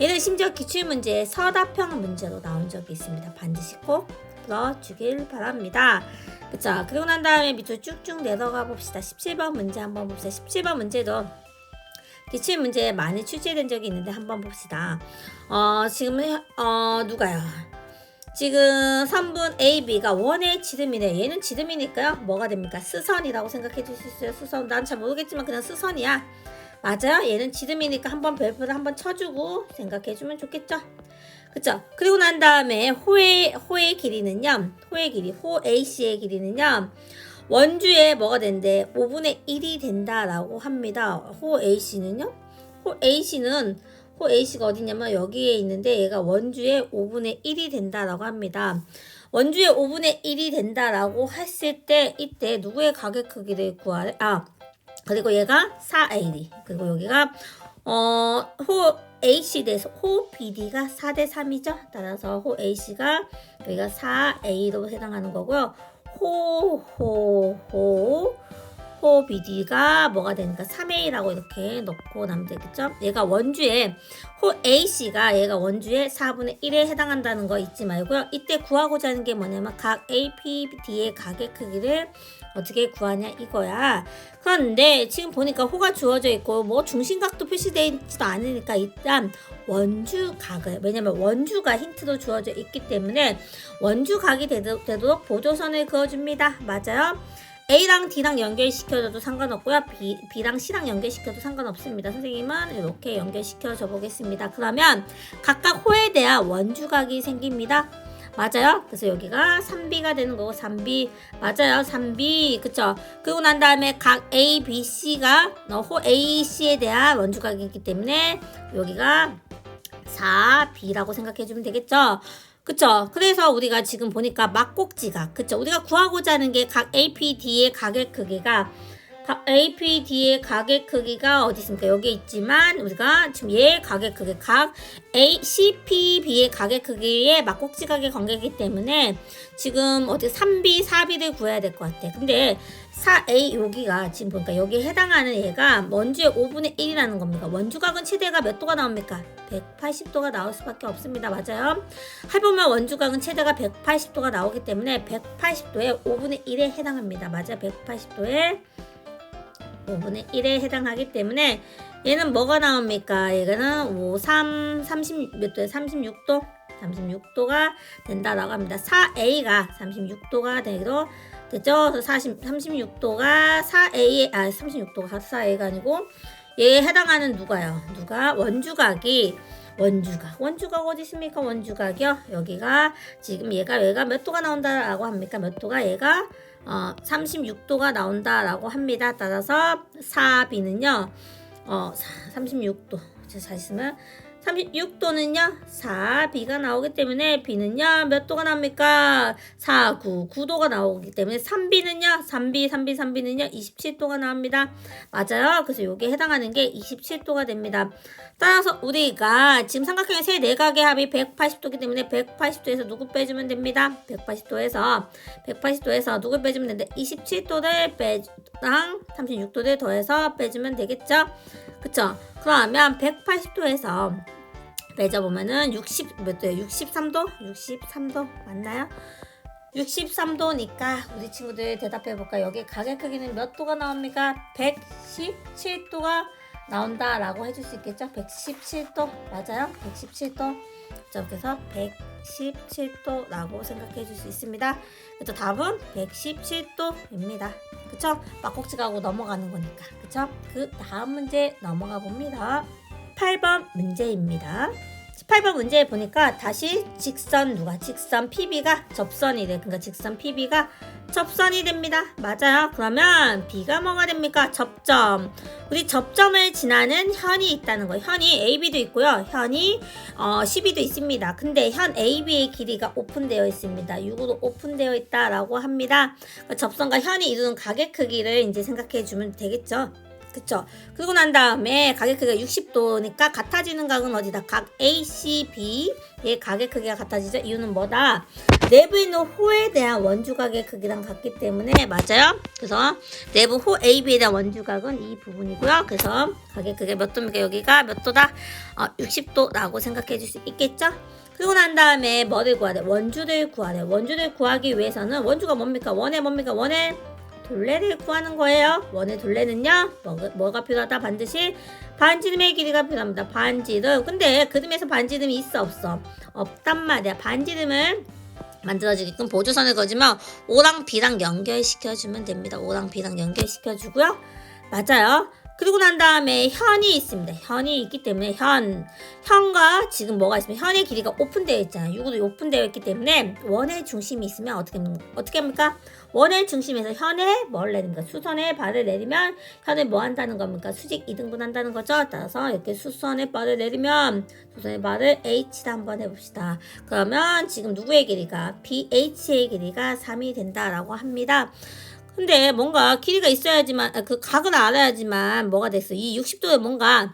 얘는 심지어 기출문제에 서답형 문제로 나온 적이 있습니다. 반드시 꼭 풀어주길 바랍니다. 그쵸? 그리고 난 다음에 밑으로 쭉쭉 내려가 봅시다. 17번 문제 한번 봅시다. 17번 문제도 기출 문제에 많이 출제된 적이 있는데 한번 봅시다. 지금은 누가요? 지금 3분 A, B가 원의 지름이네요. 얘는 지름이니까요. 뭐가 됩니까? 스선이라고 생각해 주실 수 있어요. 스선. 난 잘 모르겠지만 그냥 스선이야. 맞아요. 얘는 지름이니까 한번 별표를 한번 쳐주고 생각해 주면 좋겠죠. 그쵸? 그리고 난 다음에 호의 길이는요. 호 AC의 길이는요. 원주에 뭐가 된대? 5분의 1이 된다라고 합니다. 호 AC는요? 호 AC가 어디냐면 여기에 있는데 얘가 원주에 5분의 1이 된다라고 합니다. 원주에 5분의 1이 된다라고 했을 때 이때 누구의 가격 크기를 구하래? 그리고 얘가 4AD. 그리고 여기가 호 AC 대해서 호 BD가 4대 3이죠. 따라서 호 AC가 여기가 4A로 해당하는 거고요. 호 BD가 뭐가 되니까 3A라고 이렇게 넣고 나면 되겠죠. 얘가 원주에 호 AC가 얘가 원주에 4분의 1에 해당한다는 거 잊지 말고요. 이때 구하고자 하는 게 뭐냐면 각 APD의 각의 크기를 어떻게 구하냐 이거야. 그런데 지금 보니까 호가 주어져 있고 뭐 중심각도 표시되어 있지도 않으니까 일단 원주각을, 왜냐면 원주가 힌트로 주어져 있기 때문에 원주각이 되도록 보조선을 그어줍니다. 맞아요. A랑 D랑 연결시켜줘도 상관없고요. B랑 C랑 연결시켜도 상관없습니다. 선생님은 이렇게 연결시켜줘 보겠습니다. 그러면 각각 호에 대한 원주각이 생깁니다. 맞아요. 그래서 여기가 3B가 되는 거고 3B 맞아요. 3B 그쵸. 그리고 난 다음에 각 A, B, C가 호 A, C에 대한 원주각이 있기 때문에 여기가 4B라고 생각해주면 되겠죠. 그쵸. 그래서 우리가 지금 보니까 막곡지각. 그쵸. 우리가 구하고자 하는 게 각 APD의 각의 크기가 APD의 각의 크기가 어디 있습니까? 여기 있지만 우리가 지금 얘의 각의 크기 각 CPB의 각의 크기의 막곡지각의 관계이기 때문에 지금 어디 3B, 4B를 구해야 될 것 같아. 근데 4A 여기가 지금 보니까 여기에 해당하는 얘가 원주의 5분의 1이라는 겁니다. 원주각은 최대가 몇 도가 나옵니까? 180도가 나올 수밖에 없습니다. 맞아요. 해보면 원주각은 최대가 180도가 나오기 때문에 180도에 5분의 1에 해당합니다. 맞아요. 180도에 5분의 1에 해당하기 때문에 얘는 뭐가 나옵니까? 얘는 30 몇 도에 36도? 36도가 된다라고 합니다. 4A가 36도가 되기로 됐죠? 36도가 36도가 4A가 아니고 얘에 해당하는 누가 원주각 어디 있습니까? 원주각이요. 여기가 지금 얘가 몇 도가 나온다라고 합니까? 몇 도가 얘가 36도가 나온다라고 합니다. 따라서 4B는요. 36도. 다시 쓰면 36도는요. 4B가 나오기 때문에 B는요. 몇 도가 나옵니까? 9도가 나오기 때문에 3B는요. 3B는요. 27도가 나옵니다. 맞아요. 그래서 여기에 해당하는 게 27도가 됩니다. 따라서 우리가 지금 삼각형의 세 내각의 합이 180도이기 때문에 180도에서 누구 빼주면 됩니다. 180도에서 누구 빼주면 되는데 27도를 빼랑 36도를 더해서 빼주면 되겠죠. 그쵸? 그러면 180도에서 빼져보면은 63도 맞나요? 63도니까 우리 친구들 대답해볼까? 여기 각의 크기는 몇 도가 나옵니까? 117도가 나온다라고 해줄 수 있겠죠? 117도 맞아요? 117도. 자, 그래서 117도라고 생각해 줄 수 있습니다. 그래서 답은 117도입니다. 그쵸? 막꼭지가고 넘어가는 거니까. 그쵸? 그 다음 문제 넘어가 봅니다. 8번 문제입니다. 18번 문제에 보니까 다시 직선 PB가 접선이 돼. 그러니까 직선 PB가 접선이 됩니다. 맞아요. 그러면 B가 뭐가 됩니까? 접점. 우리 접점을 지나는 현이 있다는 거예요. 현이 AB도 있고요. 현이 CB도 있습니다. 근데 현 AB의 길이가 오픈되어 있습니다. 6으로 오픈되어 있다라고 합니다. 그러니까 접선과 현이 이루는 각의 크기를 이제 생각해 주면 되겠죠. 그쵸? 그리고 난 다음에 각의 크기가 60도니까 같아지는 각은 어디다? 각 ACB의 각의 크기가 같아지죠? 이유는 뭐다? 내부에 있는 호에 대한 원주각의 크기랑 같기 때문에 맞아요? 그래서 내부 호 AB에 대한 원주각은 이 부분이고요. 그래서 각의 크기가 몇 도입니까? 여기가 몇 도다? 60도라고 생각해 줄 수 있겠죠? 그리고 난 다음에 뭐를 구해야 돼? 원주를 구해야 돼. 원주를 구하기 위해서는 원주가 뭡니까? 원의 뭡니까? 원의 둘레를 구하는 거예요. 원의 둘레는요. 뭐가 필요하다? 반드시 반지름의 길이가 필요합니다. 반지름. 근데 그림에서 반지름이 있어 없어? 없단 말이야. 반지름을 만들어주게끔 보조선을 그어주면 O랑 B랑 연결시켜주면 됩니다. O랑 B랑 연결시켜주고요. 맞아요. 그리고 난 다음에 현이 있습니다. 현이 있기 때문에 현과 지금 뭐가 있으면 현의 길이가 오픈되어 있잖아요. 6으로 오픈되어 있기 때문에 원의 중심이 있으면 어떻게 합니까? 원의 중심에서 현에 뭘 내립니까? 수선의 발을 내리면 현에 뭐 한다는 겁니까? 수직 이등분 한다는 거죠. 따라서 이렇게 수선의 발을 내리면 수선의 발을 H를 한번 해봅시다. 그러면 지금 누구의 길이가? BH의 길이가 3이 된다라고 합니다. 근데 뭔가 길이가 있어야지만 그 각을 알아야지만 뭐가 됐어. 이 60도에 뭔가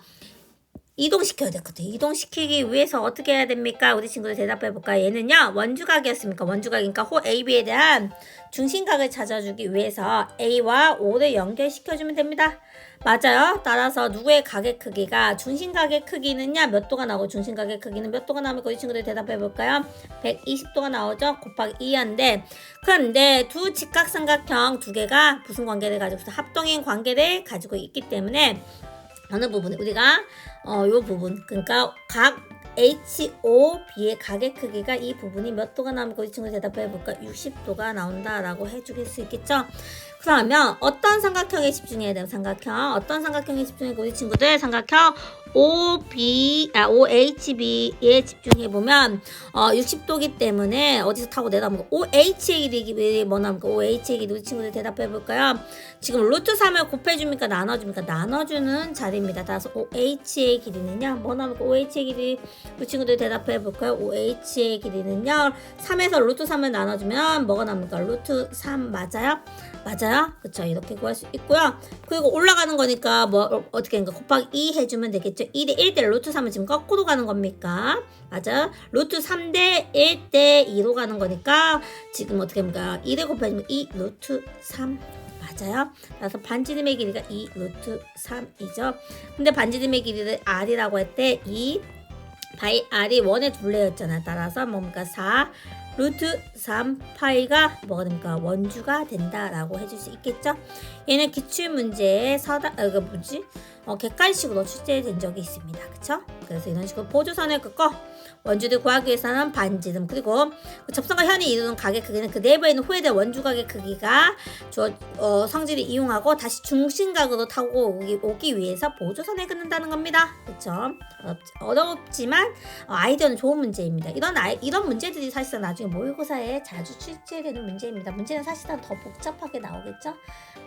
이동시켜야 될 것 같아요. 이동시키기 위해서 어떻게 해야 됩니까? 우리 친구들 대답해 볼까요? 얘는요. 원주각이었습니까? 원주각이니까 호 AB에 대한 중심각을 찾아주기 위해서 A와 O를 연결시켜주면 됩니다. 맞아요. 따라서 누구의 각의 크기가 중심각의 크기는요. 몇 도가 나오고 중심각의 크기는 몇 도가 나오면 우리 친구들 대답해 볼까요? 120도가 나오죠. 곱하기 2인데 그런데 두 직각삼각형 두 개가 무슨 관계를 가지고 있어? 합동인 관계를 가지고 있기 때문에 어느 부분 우리가 요 부분 그러니까 각 HOB의 각의 크기가 이 부분이 몇 도가 나오면 우리 친구 대답해 볼까? 60도가 나온다라고 해주실 수 있겠죠? 그러면 어떤 삼각형에 집중해야 돼요? 삼각형 어떤 삼각형에 집중해고 우리 친구들 삼각형 OHB에 집중해보면 60도기 때문에 어디서 타고 내려가면 OH의 길이 뭐 나옵니까? OH의 길이 우리 친구들 대답해볼까요? 지금 루트 3을 곱해줍니까? 나눠줍니까? 나눠주는 자리입니다. 따라서 OH의 길이는요. 뭐 나옵니까? OH의 길이 우리 친구들 대답해볼까요? OH의 길이는요. 3에서 루트 3을 나눠주면 뭐가 나옵니까? 루트 3 맞아요? 맞아요? 그쵸? 이렇게 구할 수 있고요. 그리고 올라가는 거니까 뭐 어떻게 하는가? 곱하기 2 해주면 되겠죠? 2대 1대 루트 3은 지금 거꾸로 가는 겁니까? 맞아요? 루트 3대 1대 2로 가는 거니까 지금 어떻게 합니까? 2대 곱해주면 2 루트 3 맞아요? 그래서 반지름의 길이가 2 루트 3이죠. 근데 반지름의 길이를 R이라고 할 때 이 바이 R이 원의 둘레였잖아. 따라서 뭡니까? 4 루트 3파이가 뭐가 됩니까? 원주가 된다라고 해줄 수 있겠죠? 얘는 기출문제에 객관식으로 출제된 적이 있습니다. 그쵸? 그래서 이런 식으로 보조선을 긋고 원주를 구하기 위해서는 반지름 그리고 그 접선과 현이 이루는 각의 크기는 그 내부에 있는 호에 대한 원주각의 크기가 성질을 이용하고 다시 중심각으로 타고 오기 위해서 보조선을 긋는다는 겁니다. 그쵸? 어렵지만 아이디어는 좋은 문제입니다. 이런 문제들이 사실상 나중에 모의고사에 자주 출제되는 문제입니다. 문제는 사실상 더 복잡하게 나오겠죠?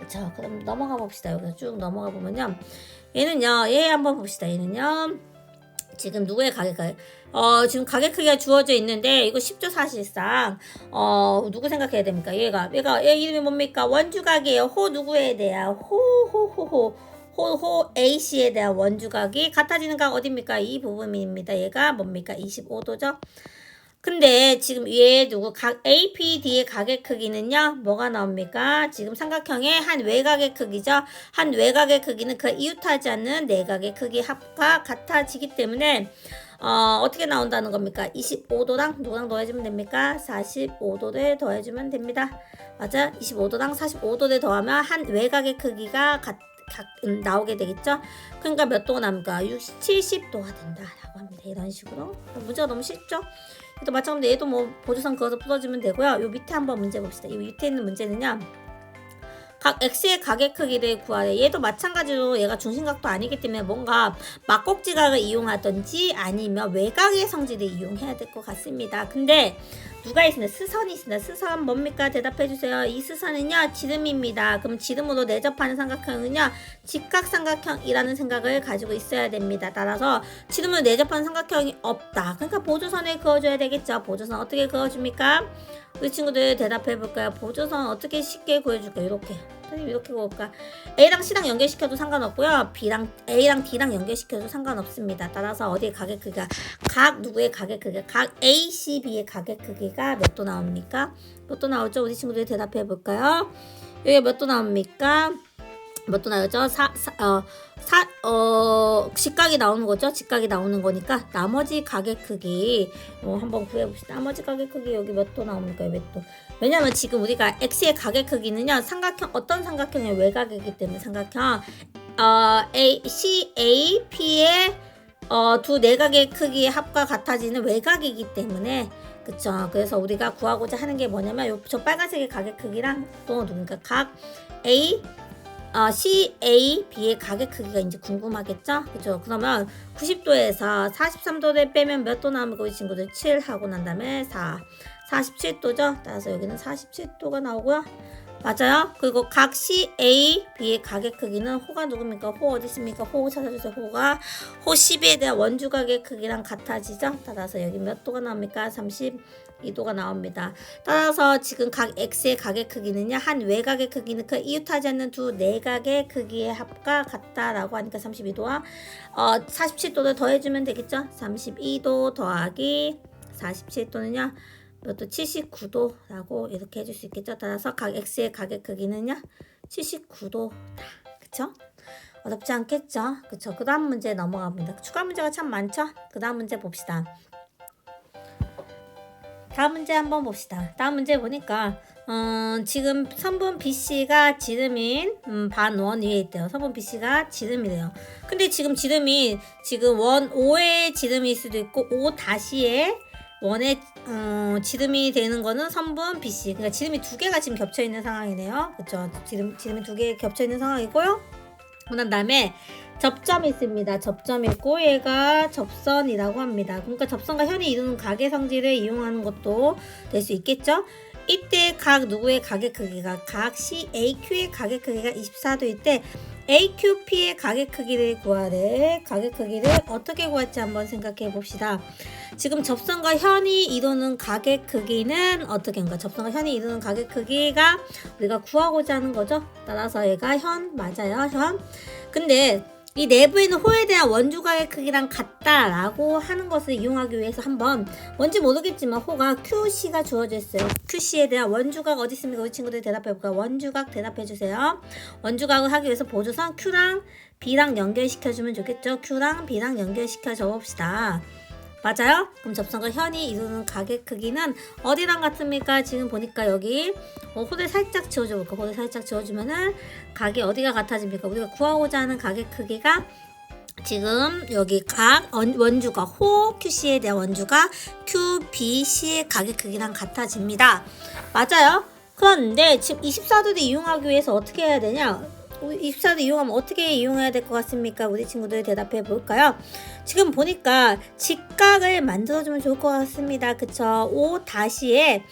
그쵸? 그럼 넘어가 봅시다. 여기서 쭉 넘어가 보면요. 얘는요, 얘 한번 봅시다. 얘는요, 지금 누구의 가격, 지금 가격 크기가 주어져 있는데, 이거 쉽죠, 사실상. 누구 생각해야 됩니까? 얘 이름이 뭡니까? 원주각이에요. 호 누구에 대한? 호 A씨에 대한 원주각이 같아지는 각 어딥니까? 이 부분입니다. 얘가 뭡니까? 25도죠? 근데 지금 얘 각 APD의 각의 크기는요. 뭐가 나옵니까? 지금 삼각형의 한 외곽의 크기죠. 한 외곽의 크기는 그 이웃하지 않는 내각의 크기 합과 같아지기 때문에 어떻게 나온다는 겁니까? 25도랑 누구랑 더해주면 됩니까? 45도를 더해주면 됩니다. 맞아? 25도랑 45도를 더하면 한 외곽의 크기가 나오게 되겠죠. 그러니까 몇 도가 나옵니까? 70도가 된다라고 합니다. 이런 식으로. 문제가 너무 쉽죠? 또 마찬가지로 얘도 뭐 보조선 그어서 풀어주면 되고요. 요 밑에 한번 문제 봅시다. 이 밑에 있는 문제는요. 각 x의 가계 크기를 구하래. 얘도 마찬가지로 얘가 중심각도 아니기 때문에 뭔가 막곡지각을 이용하든지 아니면 외곽의 성질을 이용해야 될 것 같습니다. 근데 누가 있습니다. 스선이 있습니다. 스선 뭡니까? 대답해주세요. 이 스선은요 지름입니다. 그럼 지름으로 내접하는 삼각형은요 직각삼각형이라는 생각을 가지고 있어야 됩니다. 따라서 지름으로 내접하는 삼각형이 없다. 그러니까 보조선을 그어줘야 되겠죠. 보조선 어떻게 그어줍니까? 우리 친구들 대답해볼까요? 보조선 어떻게 쉽게 구해줄까요? 이렇게 구해볼까? A랑 C랑 연결시켜도 상관없고요. A랑 D랑 연결시켜도 상관없습니다. 따라서 어디에 가계 크기가 각 누구의 가계 크기가 각 A, C, B의 가계 크기가 몇 도 나옵니까? 몇 도 나오죠? 우리 친구들이 대답해볼까요? 여기 몇 도 나옵니까? 몇 도 나오죠? 직각이 나오는 거죠. 직각이 나오는 거니까 나머지 가계 크기 한번 구해봅시다. 나머지 가계 크기 여기 몇 도 나옵니까? 몇 도? 왜냐면 지금 우리가 x의 가계 크기는요 삼각형 어떤 삼각형의 외곽이기 때문에 삼각형 CA, P의 두 내각의 크기의 합과 같아지는 외곽이기 때문에 그쵸. 그래서 우리가 구하고자 하는 게 뭐냐면 저 빨간색의 가계 크기랑 또 누군가 각 A CA, B의 가계 크기가 이제 궁금하겠죠? 그죠? 그러면 90도에서 43도를 빼면 몇 도 나옵니까? 이 친구들 7 하고 난 다음에 47도죠? 따라서 여기는 47도가 나오고요. 맞아요? 그리고 각 CA, B의 가계 크기는 호가 누굽니까? 호 어디 있습니까? 호 찾아주세요. 호 12에 대한 원주각의 크기랑 같아지죠? 따라서 여기 몇 도가 나옵니까? 32도가 나옵니다. 따라서 지금 각 X의 가계 크기는요. 한 외곽의 크기는 그 이웃하지 않는 두 내각의 크기의 합과 같다라고 하니까 32도와 47도를 더해주면 되겠죠? 32도 더하기 47도는요. 또 79도라고 이렇게 해줄 수 있겠죠. 따라서 각 x의 가계 크기는요 79도다. 그쵸? 어렵지 않겠죠? 그쵸? 그 다음 문제 넘어갑니다. 추가 문제가 참 많죠? 그 다음 문제 봅시다. 다음 문제 한번 봅시다. 다음 문제 보니까 지금 선분 BC가 지름인 반원 위에 있대요. 선분 BC가 지름이래요. 근데 지금 지름이 지금 원 5의 지름일 수도 있고 5 다시의 원의 지름이 되는 거는 선분 BC. 그러니까 지름이 두 개가 지금 겹쳐 있는 상황이네요. 그렇죠? 지름이 두 개 겹쳐 있는 상황이고요. 그런 다음에 접점이 있습니다. 접점이 있고 얘가 접선이라고 합니다. 그러니까 접선과 현이 이루는 가계 성질을 이용하는 것도 될 수 있겠죠? 이때 각 누구의 가계 크기가 각 CAQ의 가계 크기가 24도일 때 AQP의 가계 크기를 구하래. 가계 크기를 어떻게 구할지 한번 생각해 봅시다. 지금 접선과 현이 이루는 가계 크기는 어떻게 인가? 접선과 현이 이루는 가계 크기가 우리가 구하고자 하는 거죠. 따라서 얘가 현 맞아요. 현. 근데 이 내부에 있는 호에 대한 원주각의 크기랑 같다라고 하는 것을 이용하기 위해서 한번 뭔지 모르겠지만 호가 QC가 주어져 있어요. QC에 대한 원주각 어디 있습니까? 우리 친구들 대답해볼까요? 원주각 대답해주세요. 원주각을 하기 위해서 보조선 Q랑 B랑 연결시켜주면 좋겠죠? Q랑 B랑 연결시켜 줘봅시다. 맞아요? 그럼 접선과 현이 이루는 가계 크기는 어디랑 같습니까? 지금 보니까 여기 호를 살짝 지워줘볼까? 호를 살짝 지워주면은 각이 어디가 같아집니까? 우리가 구하고자 하는 가계 크기가 지금 여기 각 원주가 호 QC에 대한 원주가 QBC의 가계 크기랑 같아집니다. 맞아요? 그런데 지금 24도를 이용하기 위해서 어떻게 해야 되냐? 24도 이용하면 어떻게 이용해야 될 것 같습니까? 우리 친구들 대답해 볼까요? 지금 보니까 직각을 만들어주면 좋을 것 같습니다. 그쵸? 5 다시에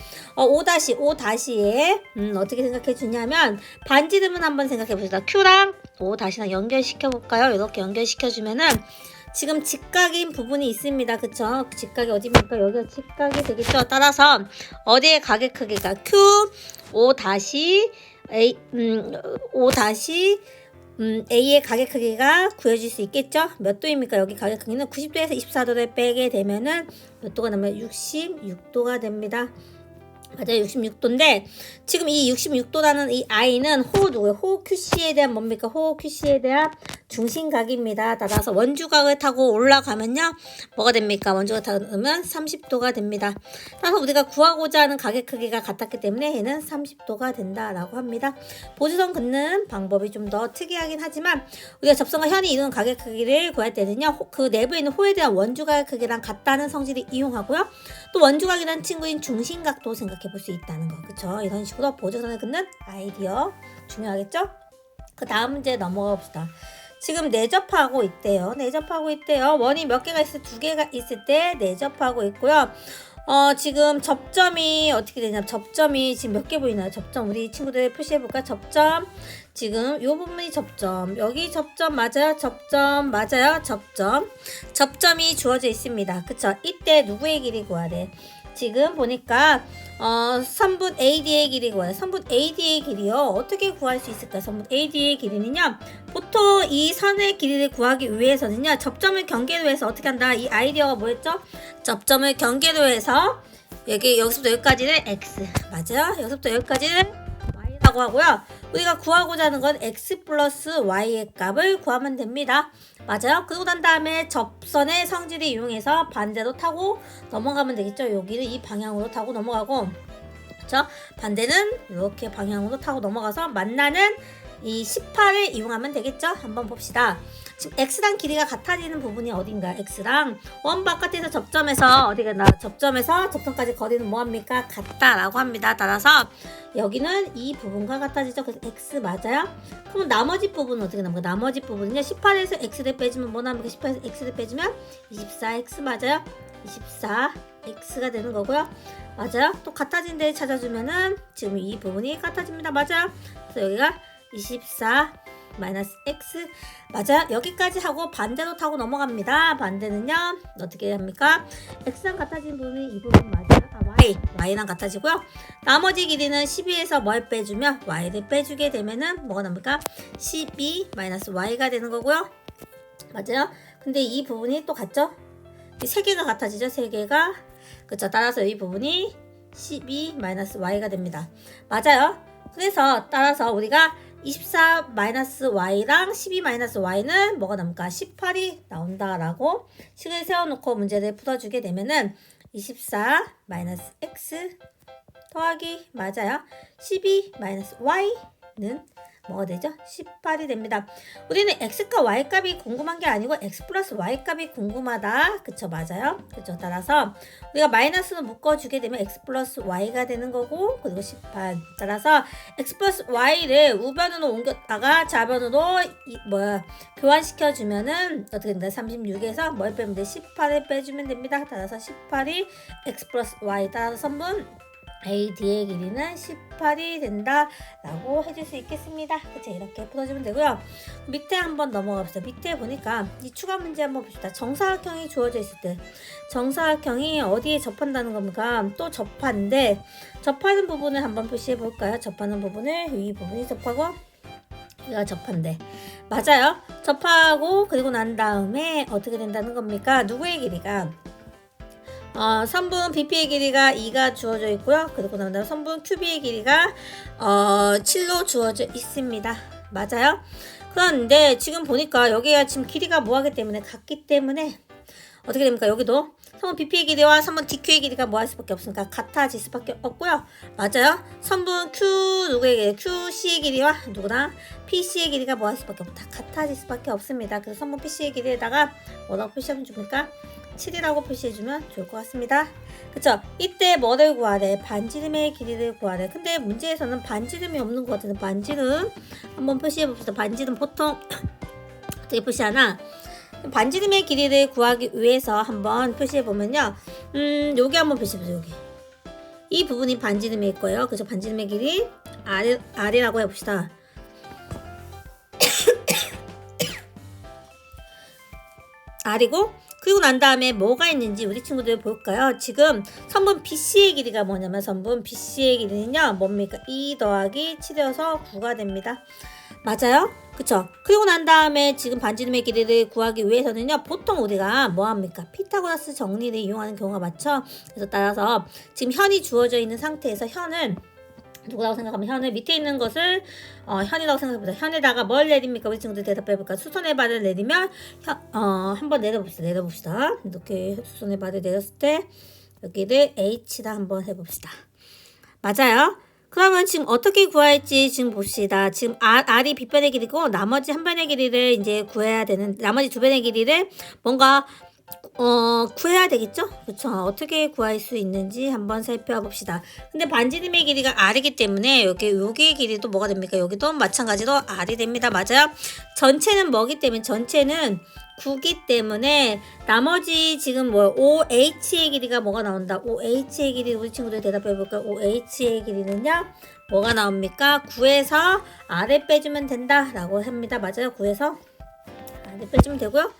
어떻게 생각해 주냐면 반지름은 한번 생각해 봅시다. Q랑 5 다시랑 연결시켜 볼까요? 이렇게 연결시켜 주면은 지금 직각인 부분이 있습니다. 그쵸? 직각이 어디입니까? 여기가 직각이 되겠죠? 따라서 어디의 가계 크기가 Q 5 다시 A의 가계 크기가 구해질 수 있겠죠? 몇 도입니까? 여기 가계 크기는 90도에서 24도를 빼게 되면은 몇 도가 나면 66도가 됩니다. 맞아요. 66도인데 지금 이 66도라는 이 I는 호 QC에 대한 뭡니까? 호 QC에 대한 중심각입니다. 따라서 원주각을 타고 올라가면요. 뭐가 됩니까? 원주각 타면 30도가 됩니다. 따라서 우리가 구하고자 하는 각의 크기가 같았기 때문에 얘는 30도가 된다라고 합니다. 보조선 긋는 방법이 좀 더 특이하긴 하지만 우리가 접선과 현이 이루는 각의 크기를 구할 때는요. 그 내부에 있는 호에 대한 원주각의 크기랑 같다는 성질을 이용하고요. 또 원주각이라는 친구인 중심각도 생각해 볼 수 있다는 거. 그쵸? 이런 식으로 보조선을 긋는 아이디어 중요하겠죠? 그 다음 문제 넘어가 봅시다. 지금 내접하고 있대요. 내접하고 있대요. 원이 몇 개가 있을 때, 2개가 있을 때 내접하고 있고요. 지금 접점이 어떻게 되냐? 접점이 지금 몇 개 보이나요? 접점 우리 친구들 표시해 볼까? 접점 지금 요 부분이 접점, 여기 접점 맞아요? 접점 맞아요? 접점이 주어져 있습니다. 그쵸? 이때 누구의 길이 구해야 돼? 지금 보니까 선분 AD의 길이 구해요. 선분 AD의 길이요. 어떻게 구할 수 있을까? 선분 AD의 길이는요. 보통 이 선의 길이를 구하기 위해서는요. 접점을 경계로 해서 어떻게 한다? 이 아이디어가 뭐였죠? 접점을 경계로 해서 여기서부터 여기까지는 X 맞아요? 여기서부터 여기까지는 Y라고 하고요. 우리가 구하고자 하는 건 X 플러스 Y의 값을 구하면 됩니다. 맞아요? 그러고 난 다음에 접선의 성질을 이용해서 반대로 타고 넘어가면 되겠죠? 여기를 이 방향으로 타고 넘어가고, 그렇죠? 반대는 이렇게 방향으로 타고 넘어가서 만나는 이 18을 이용하면 되겠죠? 한번 봅시다. 지금 X랑 길이가 같아지는 부분이 어딘가? X랑 원 바깥에서 접점에서 어디가 나? 접점에서 접점까지 거리는 뭐합니까? 같다라고 합니다. 따라서 여기는 이 부분과 같아지죠. 그래서 X 맞아요? 그럼 나머지 부분은 어떻게 나옵니까? 나머지 부분은요. 18에서 X를 빼주면 뭐 나옵니까? 18에서 X를 빼주면 24X 맞아요? 24X가 되는 거고요. 맞아요? 또 같아진 데 찾아주면은 지금 이 부분이 같아집니다. 맞아요? 그래서 여기가 24 마이너스 x 맞아요. 여기까지 하고 반대로 타고 넘어갑니다. 반대는요 어떻게 합니까? x랑 같아진 부분이 이 부분 맞아요. y랑 같아지고요. 나머지 길이는 12에서 뭘 빼주면 y를 빼주게 되면은 뭐가 나옵니까? 12 마이너스 y가 되는 거고요. 맞아요. 근데 이 부분이 또 같죠? 이 세 개가 같아지죠. 세 개가 그렇죠. 따라서 이 부분이 12 마이너스 y가 됩니다. 맞아요. 그래서 따라서 우리가 24-y랑 12-y는 뭐가 나옵니까? 18이 나온다라고 식을 세워놓고 문제를 풀어주게 되면은 24-x 더하기 맞아요. 12-y는 뭐가 되죠? 18이 됩니다. 우리는 x과 y 값이 궁금한 게 아니고 x 플러스 y 값이 궁금하다. 그쵸? 맞아요. 그쵸? 따라서 우리가 마이너스는 묶어주게 되면 x 플러스 y가 되는 거고, 그리고 18. 따라서 x 플러스 y를 우변으로 옮겼다가 좌변으로 교환시켜주면은 어떻게 된다? 36에서 뭘 빼면 돼? 18을 빼주면 됩니다. 따라서 18이 x 플러스 y 따라서 선분 AD의 길이는 18이 된다라고 해줄 수 있겠습니다. 그쵸? 이렇게 풀어주면 되고요. 밑에 한번 넘어가 봅시다. 밑에 보니까 이 추가 문제 한번 봅시다. 정사각형이 주어져 있을 때 정사각형이 어디에 접한다는 겁니까? 또 접하는데 접하는 부분을 한번 표시해 볼까요? 접하는 부분을 이 부분이 접하고 여기가 접한대. 맞아요. 접하고 그리고 난 다음에 어떻게 된다는 겁니까? 누구의 길이가? 선분 BP의 길이가 2가 주어져 있고요. 그리고 난 다음에 선분 QB의 길이가 7로 주어져 있습니다. 맞아요? 그런데 지금 보니까 여기가 지금 길이가 뭐하기 때문에 같기 때문에 어떻게 됩니까? 여기도 선분 BP의 길이와 선분 DQ의 길이가 뭐 할 수밖에 없으니까 같아질 수밖에 없고요. 맞아요? 선분 Q 누구의 길이? QC의 길이와 누구나 PC의 길이가 뭐 할 수밖에 없다. 같아질 수밖에 없습니다. 그래서 선분 PC의 길이에다가 뭐라고 표시하면 좋습니까? 7이라고 표시해주면 좋을 것 같습니다. 그쵸? 이때 뭐를 구하래? 반지름의 길이를 구하래. 근데 문제에서는 반지름이 없는 것 같은데 반지름 한번 표시해봅시다. 반지름 보통 어떻게 표시하나? 반지름의 길이를 구하기 위해서 한번 표시해보면요. 여기 한번 표시해보세요. 여기. 이 부분이 반지름일 거예요. 그죠? 반지름의 길이 R이라고 해봅시다. R이고 그리고 난 다음에 뭐가 있는지 우리 친구들 볼까요? 지금 선분 BC의 길이가 뭐냐면 선분 BC의 길이는요. 뭡니까? 2 더하기 7이어서 9가 됩니다. 맞아요? 그쵸? 그리고 난 다음에 지금 반지름의 길이를 구하기 위해서는요. 보통 우리가 뭐합니까? 피타고라스 정리를 이용하는 경우가 많죠? 그래서 따라서 지금 현이 주어져 있는 상태에서 현을 누구라고 생각하면 현을 밑에 있는 것을 현이라고 생각해보자. 현에다가 뭘 내립니까? 우리 친구들 대답해볼까? 수선의 발을 내리면 한번 내려봅시다. 이렇게 수선의 발을 내렸을 때 여기를 H다 한번 해봅시다. 맞아요. 그러면 지금 어떻게 구할지 지금 봅시다. 지금 R이 빗변의 길이고 나머지 한 변의 길이를 이제 구해야 되는, 나머지 두 변의 길이를 뭔가 구해야 되겠죠? 그쵸? 어떻게 구할 수 있는지 한번 살펴봅시다. 근데 반지름의 길이가 R이기 때문에 여기의 길이도 뭐가 됩니까? 여기도 마찬가지로 R이 됩니다. 맞아요? 전체는 뭐기 때문에, 전체는 9기 때문에 나머지 지금 OH의 길이가 뭐가 나온다? OH의 길이 우리 친구들 대답해 볼까요? OH의 길이는요? 뭐가 나옵니까? 9에서 R을 빼주면 된다 라고 합니다. 맞아요? 9에서 R을 빼주면 되고요.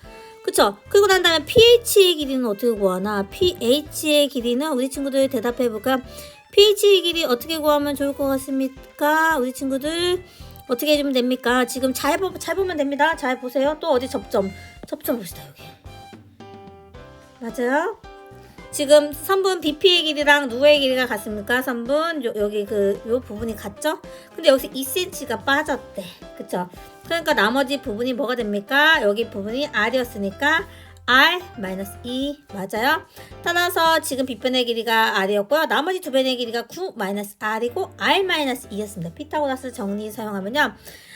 그쵸? 그리고 난 다음에 pH의 길이는 어떻게 구하나? pH의 길이는 우리 친구들 대답해 볼까요? pH의 길이 어떻게 구하면 좋을 것 같습니까? 우리 친구들 어떻게 해주면 됩니까? 지금 잘 보면 됩니다. 잘 보세요. 또 어디 접점 봅시다. 여기 맞아요? 지금 선분 BP의 길이랑 누의 길이가 같습니까? 선분 여기 요 부분이 같죠? 근데 여기서 2cm가 빠졌대. 그쵸? 그러니까 나머지 부분이 뭐가 됩니까? 여기 부분이 R이었으니까 R-2 맞아요? 따라서 지금 빗변의 길이가 R이었고요. 나머지 두 변의 길이가 9-R이고 R-2였습니다. 피타고라스 정리 사용하면요.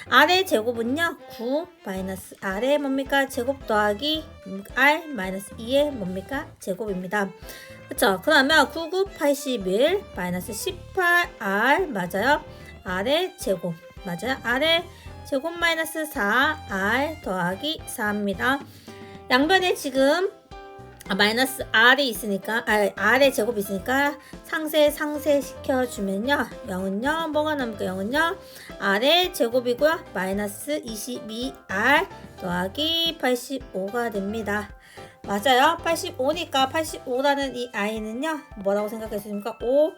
R의 제곱은요. 9-R의 뭡니까? 제곱 더하기 R-2의 뭡니까? 제곱입니다. 그쵸? 그러면 9, 9, 81 18R 맞아요? R의 제곱 맞아요? R의 제곱 마이너스 4R 더하기 4입니다. 양변에 지금 마이너스 R이 있으니까 R의 제곱이 있으니까 상세 시켜주면요. 0은요. 뭐가 남을까? 0은요. R의 제곱이고요. 마이너스 22R 더하기 85가 됩니다. 맞아요. 85니까 85라는 이 I는요. 뭐라고 생각했습니까? 5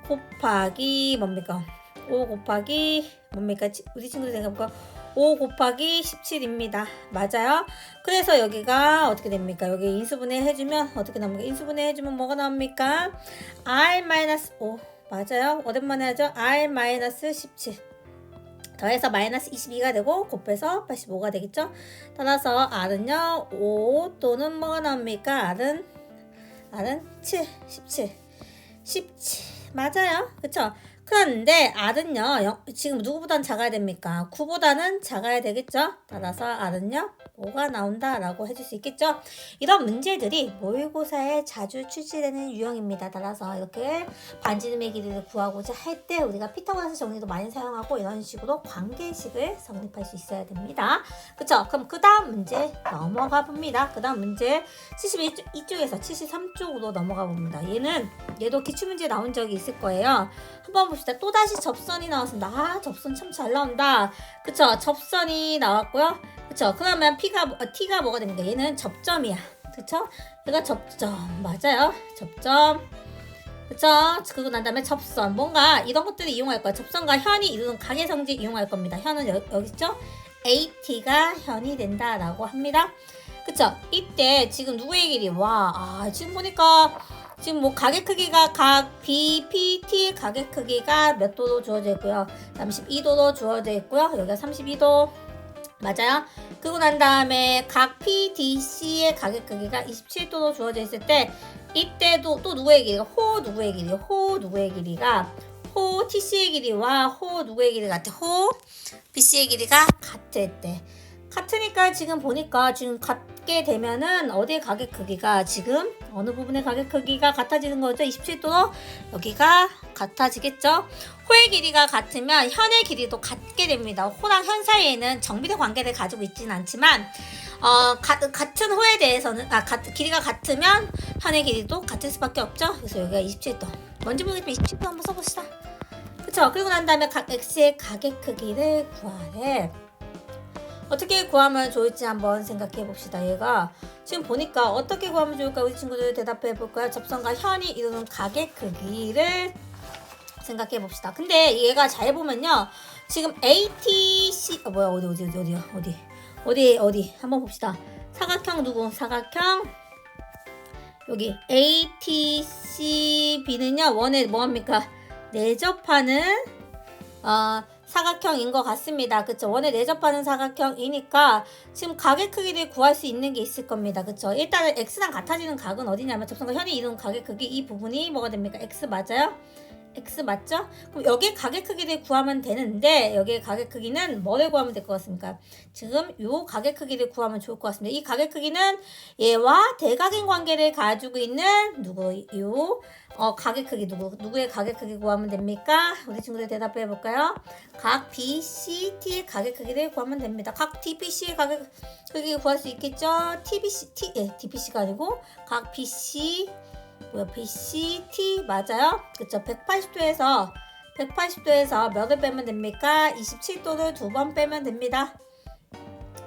곱하기 뭡니까? 5 곱하기 뭡니까? 우리 친구들 생각해볼까? 5 곱하기 17입니다. 맞아요? 그래서 여기가 어떻게 됩니까? 여기 인수분해 해주면 어떻게 나옵니까? 인수분해 해주면 뭐가 나옵니까? R-5 맞아요? 오랜만에 하죠? R-17 더해서 마이너스 22가 되고 곱해서 85가 되겠죠? 따라서 R은요 5 또는 뭐가 나옵니까? R은 17 맞아요? 그쵸? 그런데 R은요 지금 누구보다는 작아야 됩니까? 9보다는 작아야 되겠죠? 따라서 R은요 5가 나온다 라고 해줄 수 있겠죠? 이런 문제들이 모의고사에 자주 출제되는 유형입니다. 따라서 이렇게 반지름의 길이를 구하고자 할 때 우리가 피타고라스 정리도 많이 사용하고 이런 식으로 관계식을 성립할 수 있어야 됩니다. 그쵸? 그럼 그 다음 문제 넘어가 봅니다. 그 다음 문제 72쪽에서 73쪽으로 넘어가 봅니다. 얘도 기출문제 나온 적이 있을 거예요. 한번 봅시다. 또다시 접선이 나왔습니다. 접선 참 잘 나온다. 그쵸? 접선이 나왔고요. 그쵸? 그러면 T가 뭐가 됩니까? 얘는 접점이야. 그쵸? 얘가 접점. 맞아요. 접점. 그쵸? 그리고 난 다음에 접선. 뭔가 이런 것들을 이용할 거야. 접선과 현이 이루는 각의 성질 이용할 겁니다. 현은 여기 있죠? AT가 현이 된다라고 합니다. 그쵸? 이때 지금 누구의 길이? 지금 보니까 지금 각의 크기가 각 BPT 각의 크기가 몇 도로 주어져 있고요. 32도로 주어져 있고요. 여기가 32도 맞아요. 그리고 난 다음에 각 PDC의 각의 크기가 27도로 주어져 있을 때 이때도 또 누구의 길이가 호 누구의 길이가 호 TC의 길이와 호 누구의 길이 같아? 호 BC의 길이가 같을 때 같으니까 지금 보니까 지금 같게 되면은 어디의 각의 크기가 지금 어느 부분의 각의 크기가 같아지는 거죠? 27도로 여기가 같아지겠죠? 호의 길이가 같으면 현의 길이도 같게 됩니다. 호랑 현 사이에는 정비례 관계를 가지고 있지는 않지만 같은 호에 대해서는 길이가 같으면 현의 길이도 같을 수밖에 없죠? 그래서 여기가 27도. 뭔지 모르겠지만 27도 한번 써봅시다. 그쵸? 그리고 난 다음에 각 x의 각의 크기를 구하래. 어떻게 구하면 좋을지 한번 생각해 봅시다. 얘가 지금 보니까 어떻게 구하면 좋을까? 우리 친구들 대답해 볼까요? 접선과 현이 이루는 각의 크기를 생각해 봅시다. 근데 얘가 잘 보면요. 지금 ATC 어디 한번 봅시다. 사각형 누구? 사각형 여기 ATCB는요. 원에 뭐합니까? 내접하는 사각형인 것 같습니다. 그쵸? 원에 내접하는 사각형이니까 지금 각의 크기를 구할 수 있는 게 있을 겁니다. 그쵸? 일단은 x랑 같아지는 각은 어디냐면 접선과 현이 이루는 각의 크기 이 부분이 뭐가 됩니까? x 맞아요? x 맞죠? 그럼 여기에 각의 크기를 구하면 되는데 여기에 각의 크기는 뭐를 구하면 될 것 같습니까? 지금 요 각의 크기를 구하면 좋을 것 같습니다. 이 각의 크기는 얘와 대각인 관계를 가지고 있는 누구요? 각의 크기 누구의 각의 크기 구하면 됩니까? 우리 친구들 대답해 볼까요? 각 BCT의 각의 크기를 구하면 됩니다. 각 DBC의 각의 크기 구할 수 있겠죠? DBC가 아니고 각 BC BCT 맞아요? 그쵸? 180도에서 몇을 빼면 됩니까? 27도를 2번 빼면 됩니다.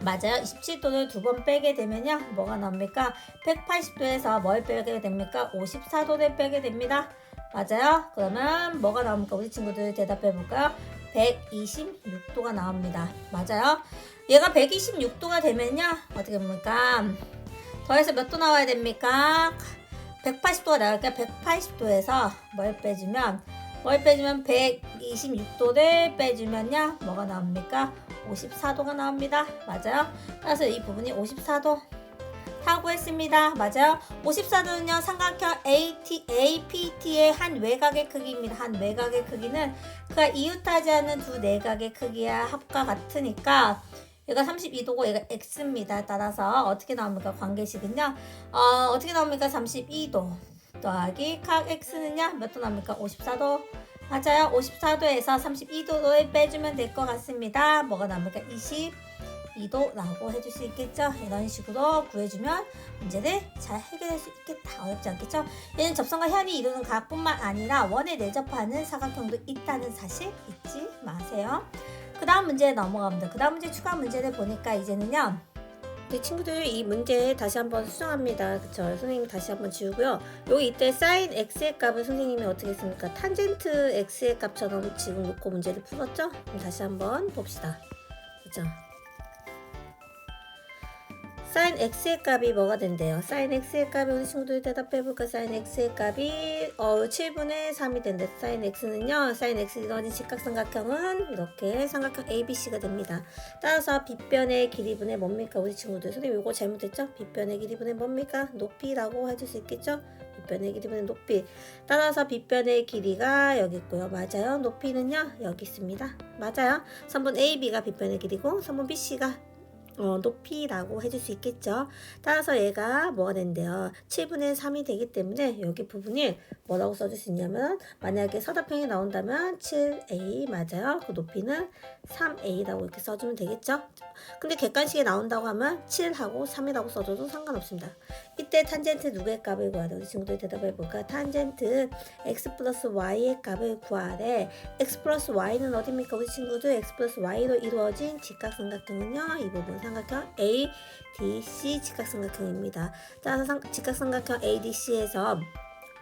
맞아요. 27도를 2번 빼게 되면요. 뭐가 나옵니까? 180도에서 뭘 빼게 됩니까? 54도를 빼게 됩니다. 맞아요. 그러면 뭐가 나옵니까? 우리 친구들 대답해 볼까요? 126도가 나옵니다. 맞아요. 얘가 126도가 되면요. 어떻게 됩니까? 더해서 몇 도 나와야 됩니까? 180도가 나올까? 180도에서 뭘 빼주면 126도를 빼주면요. 뭐가 나옵니까? 54도가 나옵니다. 맞아요? 따라서 이 부분이 54도 하고 했습니다. 맞아요? 54도는요. 삼각형 APT의 한 외곽의 크기입니다. 한 외곽의 크기는 그가 이웃하지 않는 두 내각의 크기와 합과 같으니까 얘가 32도고 얘가 x입니다. 따라서 어떻게 나옵니까? 관계식은요. 어떻게 나옵니까? 32도 더하기 각 x는요. 몇 도 나옵니까? 54도. 맞아요. 54도에서 32도를 빼주면 될 것 같습니다. 뭐가 나옵니까? 22도라고 해줄 수 있겠죠? 이런 식으로 구해주면 문제를 잘 해결할 수 있겠다. 어렵지 않겠죠? 얘는 접선과 현이 이루는 각뿐만 아니라 원에 내접하는 사각형도 있다는 사실 잊지 마세요. 그 다음 문제에 넘어갑니다. 그 다음 문제 추가 문제를 보니까 이제는요. 우리 친구들 이 문제 다시 한번 수정합니다. 그쵸? 선생님이 다시 한번 지우고요. 여기 이때 sin x의 값을 선생님이 어떻게 했습니까? 탄젠트 x의 값처럼 지금 놓고 문제를 풀었죠? 그럼 다시 한번 봅시다. 그쵸? sin x의 값이 뭐가 된대요? sin x의 값이 우리 친구들이 대답해볼까? sin x의 값이 7분의 3이 된대. sin x는요. sin x가 이루어진 직각삼각형은 이렇게 삼각형 ABC가 됩니다. 따라서 빗변의 길이분의 뭡니까? 우리 친구들. 선생님 이거 잘못했죠? 빗변의 길이분의 뭡니까? 높이라고 해줄 수 있겠죠? 빗변의 길이분의 높이. 따라서 빗변의 길이가 여기 있고요. 맞아요. 높이는요. 여기 있습니다. 맞아요. 선분 AB가 빗변의 길이고 선분 BC가 높이라고 해줄 수 있겠죠. 따라서 얘가 뭐가 된대요? 7분의 3이 되기 때문에 여기 부분이 뭐라고 써줄 수 있냐면 만약에 서답형이 나온다면 7a 맞아요. 그 높이는 3a라고 이렇게 써주면 되겠죠. 근데 객관식에 나온다고 하면 7하고 3이라고 써줘도 상관없습니다. 이때 탄젠트 누구의 값을 구하래? 우리 친구들 대답해 볼까? 탄젠트 x 플러스 y의 값을 구하래. x 플러스 y는 어디입니까? 우리 친구들 x 플러스 y로 이루어진 직각삼각형은요. 이 부분 삼각형 ADC 직각삼각형입니다. 따라서 직각삼각형 ADC에서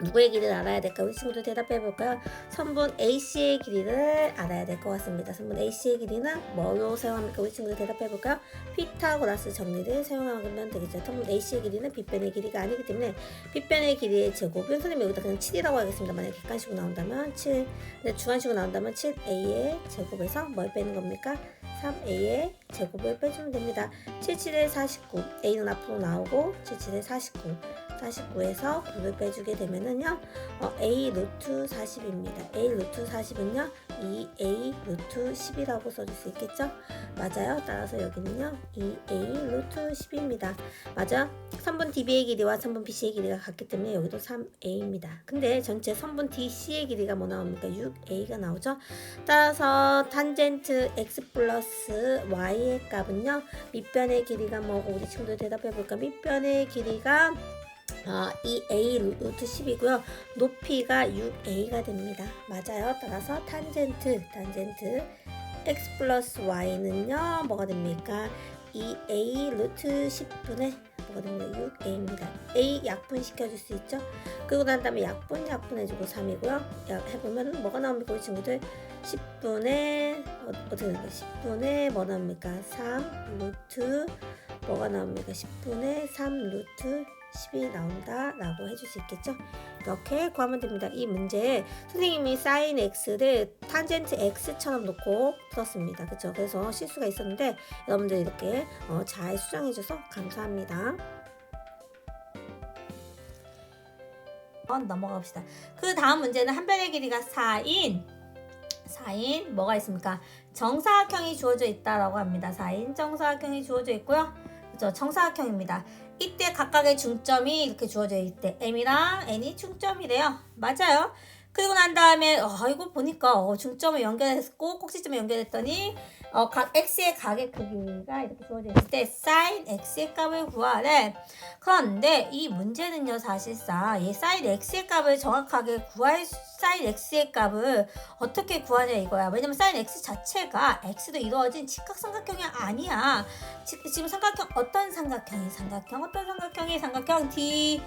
누구의 길이를 알아야 될까? 우리 친구들 대답해 볼까요? 선분 AC의 길이를 알아야 될 것 같습니다. 선분 AC의 길이는 뭐로 사용합니까? 우리 친구들 대답해 볼까요? 피타고라스 정리를 사용하면 되겠죠. 선분 AC의 길이는 빗변의 길이가 아니기 때문에 빗변의 길이의 제곱은 선생님이 여기다 그냥 7이라고 하겠습니다. 만약에 객관식으로 나온다면 7, 근데 주관식으로 나온다면 7a의 제곱에서 뭘 빼는 겁니까? 3a의 제곱을 빼주면 됩니다. 77에 49, a는 앞으로 나오고 77에 49, 49에서 9를 빼주게 되면은요, a 루트 40입니다. a 루트 40은요, 2a 루트 10이라고 써줄 수 있겠죠? 맞아요. 따라서 여기는요, 2a 루트 10입니다. 맞아? 선분 DB의 길이와 선분 BC의 길이가 같기 때문에 여기도 3a입니다. 근데 전체 선분 DC의 길이가 뭐 나옵니까? 6a가 나오죠? 따라서 탄젠트 x 플러스 y의 값은요, 밑변의 길이가 뭐고 우리 친구들 대답해 볼까? 밑변의 길이가 2a 루트 10이고요. 높이가 6a가 됩니다. 맞아요. 따라서 탄젠트 x 플러스 y는요. 뭐가 됩니까? 2a 루트 10분의 뭐가 됩니까? 6a입니다. a 약분 시켜줄 수 있죠? 그리고 난 다음에 약분 해주고 3이고요. 해보면 뭐가 나옵니까? 우리 친구들 10분의 어떻게 될까요? 10분의 뭐 나옵니까? 3 루트 뭐가 나옵니까? 10분의 3 루트 10이 나온다 라고 해줄 수 있겠죠. 이렇게 구하면 됩니다. 이 문제에 선생님이 사인 x를 탄젠트 x처럼 놓고 풀었습니다. 그쵸? 그래서 실수가 있었는데 여러분들 이렇게 잘 수정해줘서 감사합니다. 넘어가 봅시다. 그 다음 문제는 한 변의 길이가 4인 뭐가 있습니까? 정사각형이 주어져 있다라고 합니다. 4인 정사각형이 주어져 있고요. 그죠? 정사각형입니다. 이때 각각의 중점이 이렇게 주어져 있대. M이랑 N이 중점이래요. 맞아요. 그리고 난 다음에 이거 보니까 중점을 연결했고 꼭지점을 연결했더니 각 x의 각의 크기가 이렇게 주어져 있을 때 sin x의 값을 구하래. 그런데 이 문제는요, 사실상 이 sin x의 값을 정확하게 구할 sin x의 값을 어떻게 구하냐 이거야. 왜냐면 sin x 자체가 x로 이루어진 직각삼각형이 아니야. 지금 삼각형 어떤 삼각형이 삼각형 D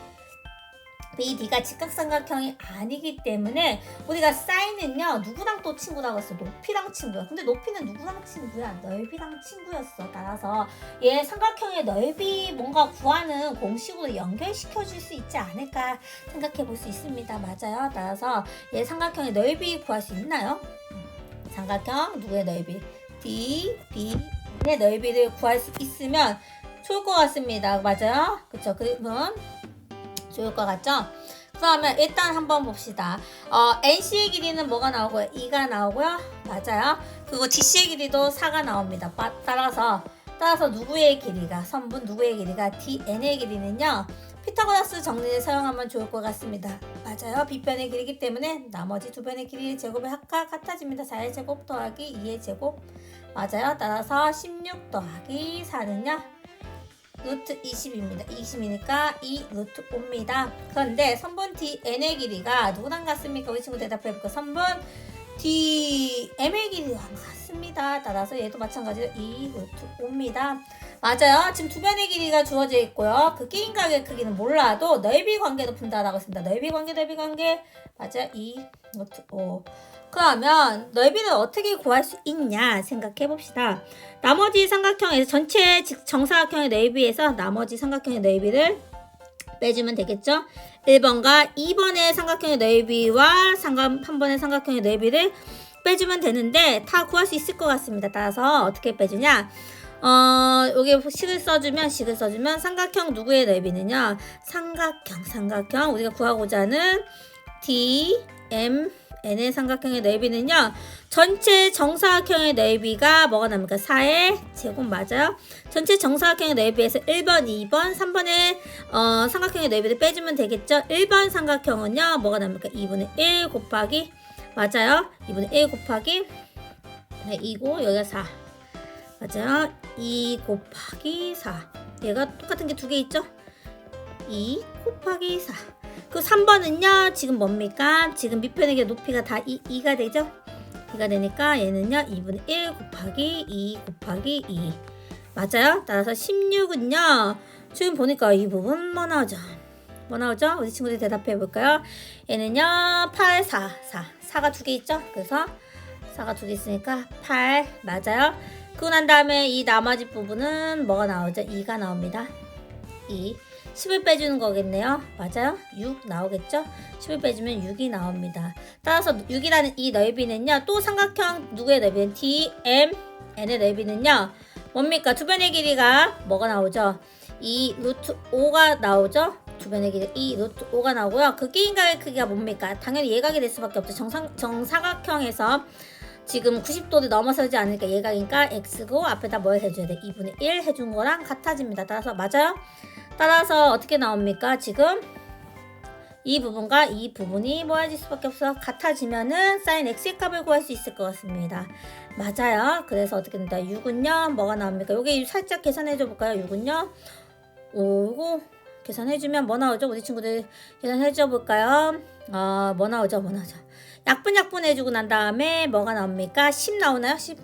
BD가 직각삼각형이 아니기 때문에 우리가 사인은요 누구랑 또 친구라고 했어? 높이랑 친구야. 근데 높이는 누구랑 친구야? 넓이랑 친구였어. 따라서 얘 삼각형의 넓이 뭔가 구하는 공식으로 연결시켜 줄 수 있지 않을까 생각해 볼 수 있습니다. 맞아요. 따라서 얘 삼각형의 넓이 구할 수 있나요? 삼각형 누구의 넓이? D, B의 넓이를 구할 수 있으면 좋을 것 같습니다. 맞아요? 그쵸? 그러면 좋을 것 같죠? 그러면 일단 한번 봅시다. NC의 길이는 뭐가 나오고요? 2가 나오고요. 맞아요. 그리고 DC의 길이도 4가 나옵니다. 따라서 누구의 길이가 선분 누구의 길이가 DN의 길이는요. 피타고라스 정리를 사용하면 좋을 것 같습니다. 맞아요. B변의 길이기 때문에 나머지 두 변의 길이의 제곱의 합과 같아집니다. 4의 제곱 더하기 2의 제곱. 맞아요. 따라서 16 더하기 4는요. 루트 20입니다. 20이니까 2 루트 5입니다. 그런데 선분 DN의 길이가 누구랑 같습니까? 우리 친구 대답해볼까? 선분 DM의 길이랑 같습니다. 따라서 얘도 마찬가지로 2 루트 5입니다. 맞아요. 지금 두 변의 길이가 주어져 있고요. 그 끼인각의 크기는 몰라도 넓이 관계도 푼다라고 했습니다. 넓이 관계. 맞아요. 2 루트 5. 그러면 넓이를 어떻게 구할 수 있냐 생각해 봅시다. 나머지 삼각형에서 전체 정사각형의 넓이에서 나머지 삼각형의 넓이를 빼주면 되겠죠. 1번과 2번의 삼각형의 넓이와 한 번의 삼각형의 넓이를 빼주면 되는데 다 구할 수 있을 것 같습니다. 따라서 어떻게 빼주냐. 여기 식을 써주면 삼각형 누구의 넓이는요. 삼각형 우리가 구하고자 하는 N의 삼각형의 넓이는요. 전체 정사각형의 넓이가 뭐가 납니까? 4의 제곱 맞아요? 전체 정사각형의 넓이에서 1번, 2번, 3번의 삼각형의 넓이를 빼주면 되겠죠? 1번 삼각형은요. 뭐가 납니까? 2분의 1 곱하기 맞아요? 2분의 1 곱하기 2고 여기가 4 맞아요? 2 곱하기 4 얘가 똑같은 게 두 개 있죠? 2 곱하기 4 그 3번은요 지금 뭡니까? 지금 밑변의 높이가 다 2가 되죠? 2가 되니까 얘는요 2분의 1 곱하기 2 곱하기 2 맞아요? 따라서 16은요 지금 보니까 이 부분 뭐 나오죠? 우리 친구들이 대답해 볼까요? 얘는요 8, 4가 두 개 있죠? 그래서 4가 두 개 있으니까 8 맞아요? 그러고 난 다음에 이 나머지 부분은 뭐가 나오죠? 2가 나옵니다. 2 10을 빼주는 거겠네요. 맞아요? 6 나오겠죠? 10을 빼주면 6이 나옵니다. 따라서 6이라는 이 넓이는요. 또 삼각형 누구의 넓이는 DMN의 넓이는요. 뭡니까? 두 변의 길이가 뭐가 나오죠? 2 루트 5가 나오죠? 두 변의 길이 2 루트 5가 나오고요. 그 끼인각의 크기가 뭡니까? 당연히 예각이 될 수밖에 없죠. 정사각형에서 지금 90도를 넘어서지 않으니까 예각이니까 X고 앞에다 뭘 해줘야 돼? 2분의 1 해준 거랑 같아집니다. 따라서 맞아요? 따라서 어떻게 나옵니까? 지금 이 부분과 이 부분이 뭐해질 수밖에 없어. 같아지면은 sin x의 값을 구할 수 있을 것 같습니다. 맞아요. 그래서 어떻게 된다? 6은요. 뭐가 나옵니까? 여기 살짝 계산해 줘 볼까요? 6은요. 이거 계산해주면 뭐 나오죠? 우리 친구들 계산해 줘 볼까요? 뭐 나오죠? 약분 해주고 난 다음에 뭐가 나옵니까? 10 나오나요? 10.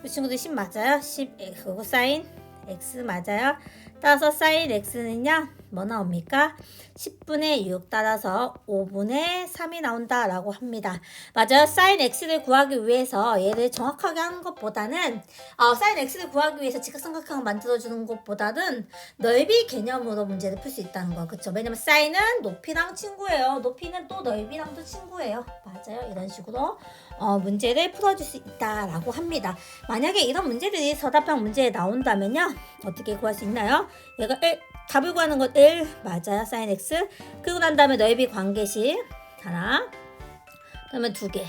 우리 친구들 10 맞아요? 10 그거 sin x 맞아요? 따라서 sin x는요. 뭐 나옵니까? 10분의 6 따라서 5분의 3이 나온다라고 합니다. 맞아요. sin x를 구하기 위해서 얘를 정확하게 하는 것보다는 sin x를 구하기 위해서 직각삼각형을 만들어주는 것보다는 넓이 개념으로 문제를 풀 수 있다는 거. 그쵸? 왜냐면 sin은 높이랑 친구예요. 높이는 또 넓이랑도 친구예요. 맞아요. 이런 식으로 문제를 풀어줄 수 있다라고 합니다. 만약에 이런 문제들이 서답형 문제에 나온다면요. 어떻게 구할 수 있나요? 얘가 1, 답을 구하는 건 1, 맞아요. sin x. 그리고 난 다음에 넓이 관계식 하나, 그 다음에 2개.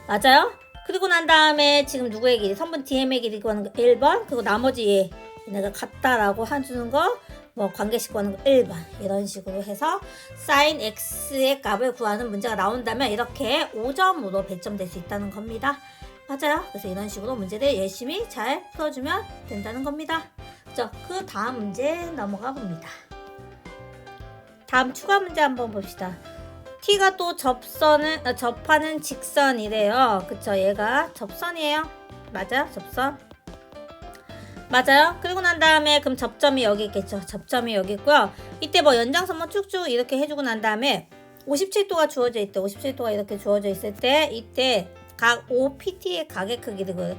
맞아요. 그리고 난 다음에 지금 누구의 길이? 선분 DM의 길이 구하는 거 1번. 그리고 나머지 얘네가 같다라고 해주는 거 뭐 관계식 구하는 거 1번. 이런 식으로 해서 sin x의 값을 구하는 문제가 나온다면 이렇게 5점으로 배점될 수 있다는 겁니다. 맞아요. 그래서 이런 식으로 문제를 열심히 잘 풀어주면 된다는 겁니다. 그죠? 그 다음 문제 넘어가 봅니다. 다음 추가 문제 한번 봅시다. t가 또 접하는 직선이래요. 그쵸? 얘가 접선이에요. 맞아요? 접선. 맞아요. 그리고 난 다음에 그럼 접점이 여기 있겠죠. 접점이 여기 있고요. 이때 뭐 연장선만 쭉쭉 이렇게 해주고 난 다음에 57도가 주어져 있대. 57도가 이렇게 주어져 있을 때 이때 각 OPT의 각의 크기를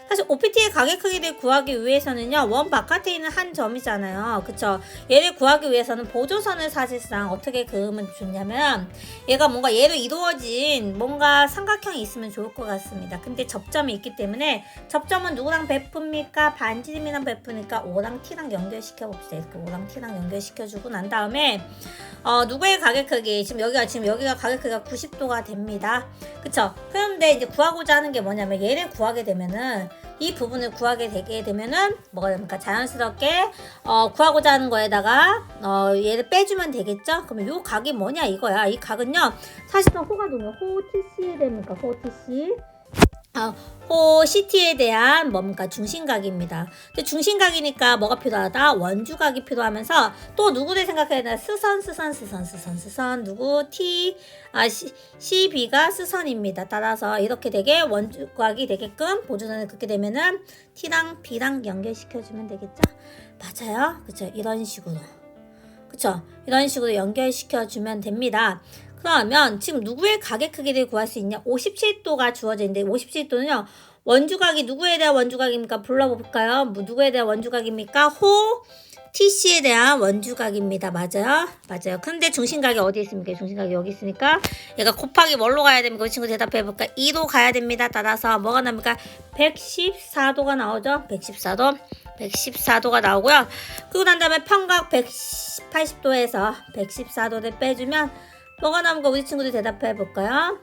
사실 OPT의 각의 크기를 구하기 위해서는요. 원 바깥에 있는 한 점이잖아요. 그쵸? 얘를 구하기 위해서는 보조선을 사실상 어떻게 그으면 좋냐면 얘가 뭔가 얘로 이루어진 뭔가 삼각형이 있으면 좋을 것 같습니다. 근데 접점이 있기 때문에 접점은 누구랑 베풉니까? 반지름이랑 베푸니까 O랑 T랑 연결시켜 봅시다. 이렇게 O랑 T랑 연결시켜주고 난 다음에 누구의 가격 크기? 지금 여기가 가격 크기가 90도가 됩니다. 그쵸? 그런데 이제 구하고자 하는 게 뭐냐면 얘를 구하게 되면은 이 부분을 구하게 되게 되면은 뭐가 됩니까? 자연스럽게 구하고자 하는 거에다가 얘를 빼주면 되겠죠? 그러면 요 각이 뭐냐 이거야. 이 각은요. 사실은 호가 누구야? 호 TC에 됩니까? 호 TC. 호 CT에 대한 뭡니까? 중심각입니다. 근데 중심각이니까 뭐가 필요하다? 원주각이 필요하면서 또 누구를 생각해야 되나? 스선 누구? CB가 스선입니다. 따라서 이렇게 되게 원주각이 되게끔 보조선을 긋게 되면은 T랑 B랑 연결시켜주면 되겠죠? 맞아요. 그쵸? 이런 식으로. 그쵸? 이런 식으로 연결시켜주면 됩니다. 그러면 지금 누구의 각의 크기를 구할 수 있냐? 57도가 주어져 있는데 57도는요. 원주각이 누구에 대한 원주각입니까? 불러볼까요? 누구에 대한 원주각입니까? 호 TC에 대한 원주각입니다. 맞아요? 맞아요. 근데 중심각이 어디 있습니까? 중심각이 여기 있으니까 얘가 곱하기 뭘로 가야 됩니까? 우리 친구 대답해볼까? 2도 가야 됩니다. 따라서 뭐가 납니까? 114도가 나오죠? 114도가 나오고요. 그리고 난 다음에 평각 180도에서 114도를 빼주면 뭐가 나오는가 우리 친구들 대답해 볼까요?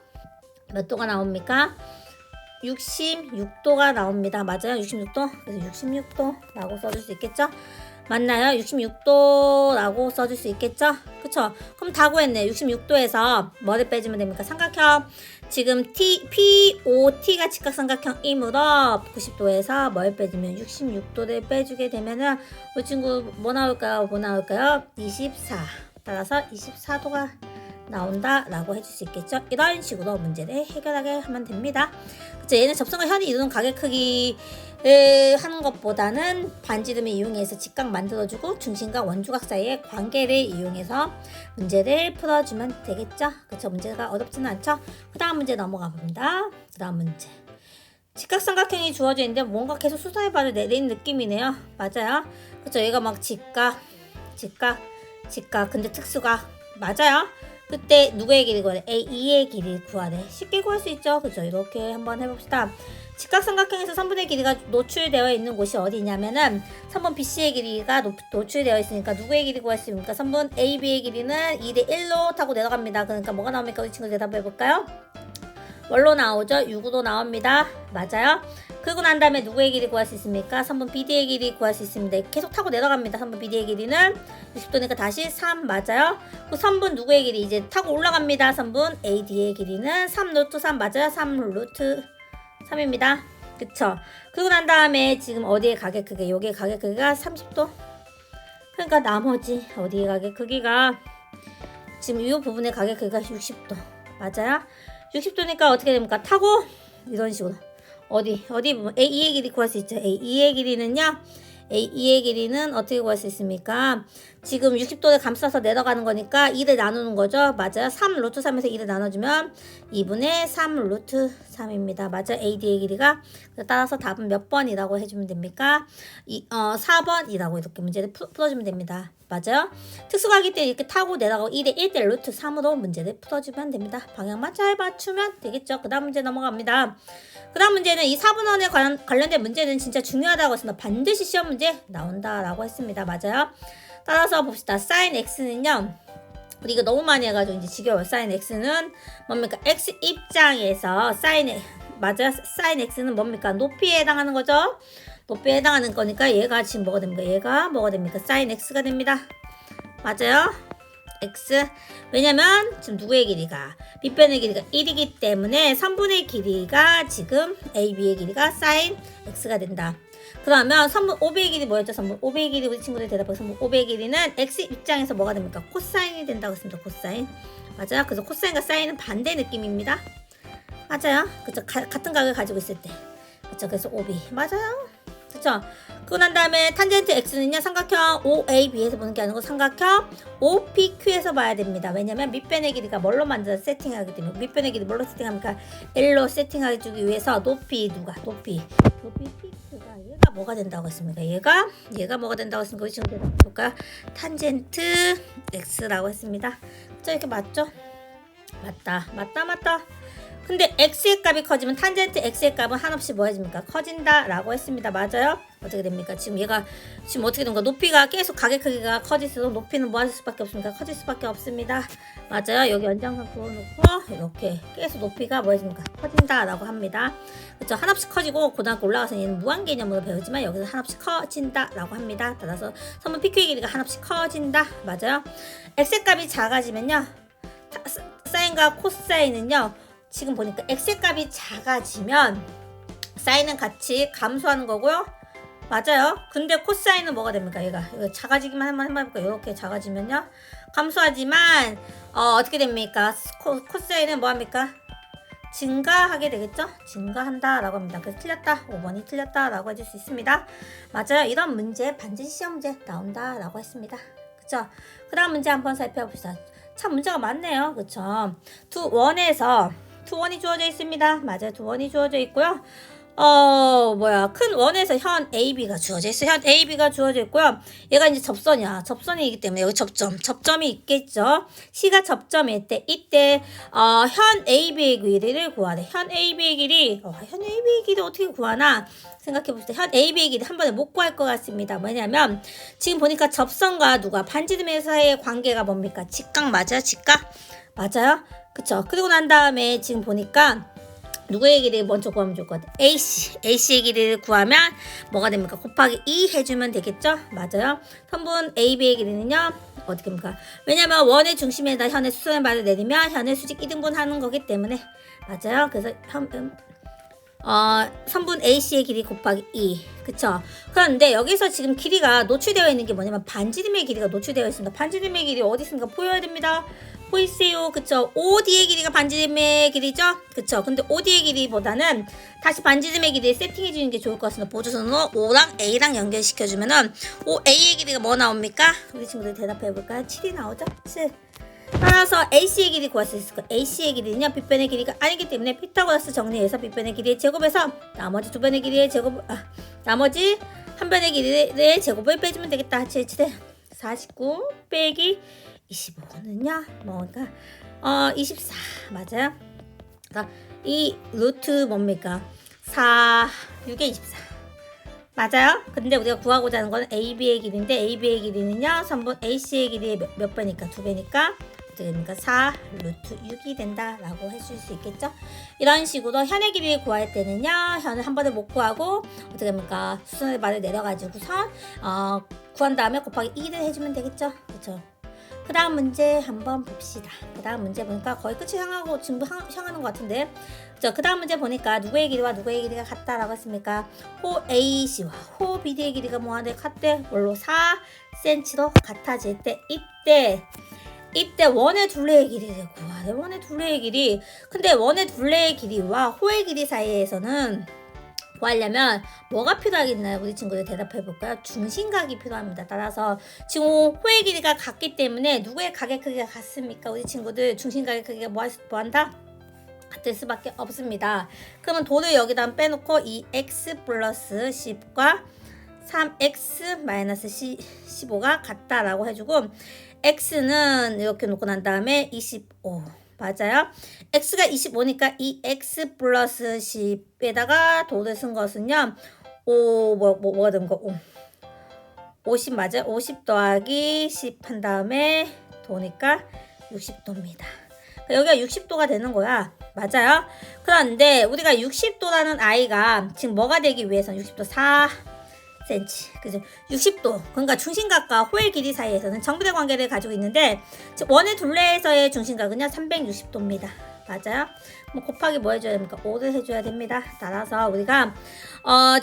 몇 도가 나옵니까? 66도가 나옵니다. 맞아요? 66도? 그래서 66도라고 써줄 수 있겠죠? 맞나요? 66도라고 써줄 수 있겠죠? 그쵸? 그럼 다 구했네. 66도에서 뭐를 빼주면 됩니까? 삼각형. 지금 POT가 직각삼각형이므로 90도에서 뭘 빼주면 66도를 빼주게 되면은 우리 친구 뭐 나올까요? 24. 따라서 24도가 나온다라고 해줄 수 있겠죠. 이런 식으로 문제를 해결하게 하면 됩니다. 그쵸? 얘는 접선과 현이 이루는 가격 크기를 하는 것보다는 반지름을 이용해서 직각 만들어주고 중심과 원주각 사이의 관계를 이용해서 문제를 풀어주면 되겠죠. 그쵸? 문제가 어렵지는 않죠. 그 다음 문제 넘어가 봅니다. 그 다음 문제. 직각삼각형이 주어져 있는데 뭔가 계속 수선의 발을 내리는 느낌이네요. 맞아요. 그쵸? 얘가 막 직각. 근데 특수각. 맞아요. 그때 누구의 길이 구하래? AE의 길이 구하래. 쉽게 구할 수 있죠. 그죠? 이렇게 한번 해봅시다. 직각삼각형에서 선분의 길이가 노출되어 있는 곳이 어디냐면은 선분 BC의 길이가 노출되어 있으니까 누구의 길이 구할 수 있습니까? 선분 AB의 길이는 2대 1로 타고 내려갑니다. 그러니까 뭐가 나옵니까? 우리 친구 대답해 볼까요? 뭘로 나오죠? 6으로 나옵니다. 맞아요. 그리고 난 다음에 누구의 길이 구할 수 있습니까? 선분 BD의 길이 구할 수 있습니다. 계속 타고 내려갑니다. 선분 BD의 길이는 60도니까 다시 3 맞아요. 그 선분 누구의 길이 이제 타고 올라갑니다. 선분 AD의 길이는 3 루트 3 맞아요. 3 루트 3입니다. 그쵸? 그리고 난 다음에 지금 어디에 가격 크기? 여기에 가격 크기가 30도. 그러니까 나머지 어디에 가격 크기가 지금 이 부분의 가격 크기가 60도. 맞아요? 60도니까 어떻게 됩니까? 타고 이런 식으로 어디 부분 AE의 길이 구할 수 있죠. AE의 길이는요. E의 길이는 어떻게 구할 수 있습니까? 지금 60도를 감싸서 내려가는 거니까 2를 나누는 거죠. 맞아요. 3 루트 3에서 2를 나눠주면 2분의 3 루트 3입니다. 맞아요. AD의 길이가. 따라서 답은 몇 번이라고 해주면 됩니까? 4번이라고 이렇게 문제를 풀어주면 됩니다. 맞아요. 특수가기 때 이렇게 타고 내려가고 1에 1대 루트 3으로 문제를 풀어주면 됩니다. 방향만 잘 맞추면 되겠죠. 그 다음 문제 넘어갑니다. 그 다음 문제는 이 4분원에 관련된 문제는 진짜 중요하다고 했습니다. 반드시 시험 문제 나온다라고 했습니다. 맞아요. 따라서 봅시다. sin x는요. 우리 이거 너무 많이 해가지고 이제 지겨워요. sin x는 뭡니까? x 입장에서 맞아요. sin x는 뭡니까? 높이에 해당하는 거죠. 높이에 해당하는 거니까 얘가 지금 뭐가 됩니까? 얘가 뭐가 됩니까? sin x가 됩니다. 맞아요. x. 왜냐면 지금 누구의 길이가? 밑변의 길이가 1이기 때문에 3분의 길이가 지금 AB의 길이가 sin x가 된다. 그러면 3분 500의 길이 뭐였죠? 3분 500의 길이 우리 친구들 대답해. 3분 500의 길이는 x 입장에서 뭐가 됩니까? 코사인이 된다고 했습니다. 코사인. 맞아요. 그래서 코사인과 사인은 반대 느낌입니다. 맞아요. 그쵸. 같은 각을 가지고 있을 때. 그쵸. 그래서 5b. 맞아요. 그쵸. 그거 난 다음에 탄젠트 x는요 삼각형 OAB에서 보는 게 아니고 삼각형 OPQ에서 봐야 됩니다. 왜냐면 밑변의 길이가 뭘로 만들어서 세팅하기 때문에. 밑변의 길이 뭘로 세팅합니까? L로 세팅하기 주기 위해서 높이 PQ가 얘가 뭐가 된다고 했습니까? 얘가 뭐가 된다고 했습니까? 우리 지금 대답해 볼까요? 탄젠트 x라고 했습니다. 그쵸. 이렇게 맞죠? 맞다. 근데 x의 값이 커지면 탄젠트 x의 값은 한없이 뭐 해집니까? 커진다 라고 했습니다. 맞아요? 어떻게 됩니까? 지금 얘가 지금 어떻게 된 거야? 높이가 계속 가게 크기가 커질수록 높이는 뭐 할 수밖에 없습니까? 커질 수밖에 없습니다. 맞아요? 여기 연장선 그어놓고 이렇게 계속 높이가 뭐 해집니까? 커진다 라고 합니다. 그렇죠? 한없이 커지고 고등학교 올라가서 얘는 무한 개념으로 배우지만 여기서 한없이 커진다 라고 합니다. 따라서 선분 PQ의 길이가 한없이 커진다. 맞아요? x의 값이 작아지면요 사인과 코사인은요 지금 보니까 x의 값이 작아지면 사인은 같이 감소하는 거고요. 맞아요. 근데 코사인은 뭐가 됩니까? 얘가 이거 작아지기만 한번 해볼까요? 이렇게 작아지면요 감소하지만 어떻게 됩니까? 코사인은 뭐합니까? 증가하게 되겠죠? 증가한다 라고 합니다. 그래서 틀렸다. 5번이 틀렸다 라고 해줄 수 있습니다. 맞아요. 이런 문제 반드시 시험 문제 나온다 라고 했습니다. 그쵸? 그 다음 문제 한번 살펴봅시다. 참 문제가 많네요. 그쵸? 두 원이 주어져 있습니다. 맞아요. 두 원이 주어져 있고요. 큰 원에서 현 AB가 주어져 있어요. 현 AB가 주어져 있고요. 얘가 이제 접선이기 때문에 여기 접점이 있겠죠. C가 접점일 때 이때 현 AB의 길이를 구하래. 현 AB의 길이 어떻게 구하나 생각해 봅시다. 현 AB의 길이 한 번에 못 구할 것 같습니다. 뭐냐면 지금 보니까 접선과 반지름의 사이의 관계가 뭡니까? 직각 맞아요? 직각? 맞아요? 그쵸? 그리고 난 다음에 지금 보니까 누구의 길이를 먼저 구하면 좋을 것 같아요? AC의 길이를 구하면 뭐가 됩니까? 곱하기 2 해주면 되겠죠? 맞아요. 선분 AB의 길이는요 어떻게 됩니까? 왜냐면 원의 중심에다 현의 수선의 발을 내리면 현의 수직 2등분 하는 거기 때문에 맞아요. 그래서 선분 AC의 길이 곱하기 2 그쵸? 그런데 여기서 지금 길이가 노출되어 있는 게 뭐냐면 반지름의 길이가 노출되어 있습니다. 반지름의 길이 어디 있습니까? 보여야 됩니다. 보이세요? 그쵸? OD의 길이가 반지름의 길이죠? 그쵸? 근데 OD의 길이보다는 다시 반지름의 길이에 세팅해주는 게 좋을 것 같습니다. 보조선으로 O랑 A랑 연결시켜주면은 OA의 길이가 뭐 나옵니까? 우리 친구들 대답해볼까요? 7이 나오죠? 7. 따라서 AC의 길이 구할 수 있을 거예요. AC의 길이는요, 빗변의 길이가 아니기 때문에 피타고라스 정리해서 빗변의 길이의 제곱에서 나머지 두 변의 길이의 제곱, 나머지 한 변의 길이의 제곱을 빼주면 되겠다. 7에 49 빼기 25는요, 뭐가 24 맞아요? 그러니까 이 루트 뭡니까? 4, 6에 24 맞아요? 근데 우리가 구하고자 하는 건 AB의 길이인데 AB의 길이는요, 선분 AC의 길이의 몇 배니까? 2배니까 어떻게 됩니까? 4 루트 6이 된다라고 해줄 수 있겠죠? 이런 식으로 현의 길이를 구할 때는요, 현을 한 번에 못 구하고 어떻게 됩니까? 수선의 발을 내려가지고선 구한 다음에 곱하기 2를 해주면 되겠죠? 그렇죠? 그 다음 문제 한번 봅시다. 그 다음 문제 보니까 거의 끝이 향하고 지금 향하는 것 같은데, 그 다음 문제 보니까 누구의 길이와 누구의 길이가 같다라고 했습니까? 호 AC와 호 BD의 길이가 뭐하는데 같대? 뭘로? 4cm로 같아질 때 이때 원의 둘레의 길이를 구하래. 원의 둘레의 길이. 근데 원의 둘레의 길이와 호의 길이 사이에서는 구하려면 뭐가 필요하겠나요? 우리 친구들 대답해 볼까요? 중심각이 필요합니다. 따라서 지금 호의 길이가 같기 때문에 누구의 각의 크기가 같습니까? 우리 친구들 중심각의 크기가 뭐한다? 같을 수밖에 없습니다. 그러면 도를 여기다 빼놓고 이 x 플러스 10과 3x 마이너스 15가 같다라고 해주고 x는 이렇게 놓고 난 다음에 25 맞아요? x가 25니까 이 x 플러스 10에다가 도를 쓴 것은요 뭐가 된 거? 50 맞아요? 50 더하기 10 한 다음에 도니까 60도입니다. 여기가 60도가 되는 거야. 맞아요? 그런데 우리가 60도라는 아이가 지금 뭐가 되기 위해서는 60도 4cm 그죠? 60도 그러니까 중심각과 호의 길이 사이에서는 정비례 관계를 가지고 있는데 원의 둘레에서의 중심각은요 360도입니다. 맞아요? 뭐 곱하기 뭐 해줘야 됩니까? 5를 해줘야 됩니다. 따라서 우리가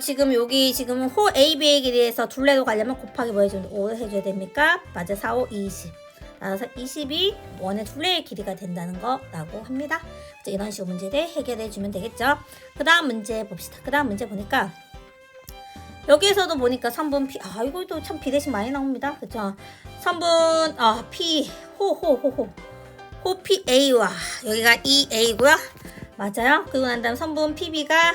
지금 여기 지금 호 AB의 길이에서 둘레로 가려면 곱하기 뭐 해줘야 됩니까? 5를 해줘야 됩니까? 맞아요. 4, 5, 20 따라서 20이 원의 둘레의 길이가 된다는 거라고 합니다. 이런 식으로 문제를 해결해 주면 되겠죠. 그 다음 문제 봅시다. 그 다음 문제 보니까 여기에서도 보니까 3분 P 이것도 참 비례식 많이 나옵니다. 그쵸? 3분 P 호 PA와 여기가 EA고요. 맞아요. 그리고 난 다음 3분 PB가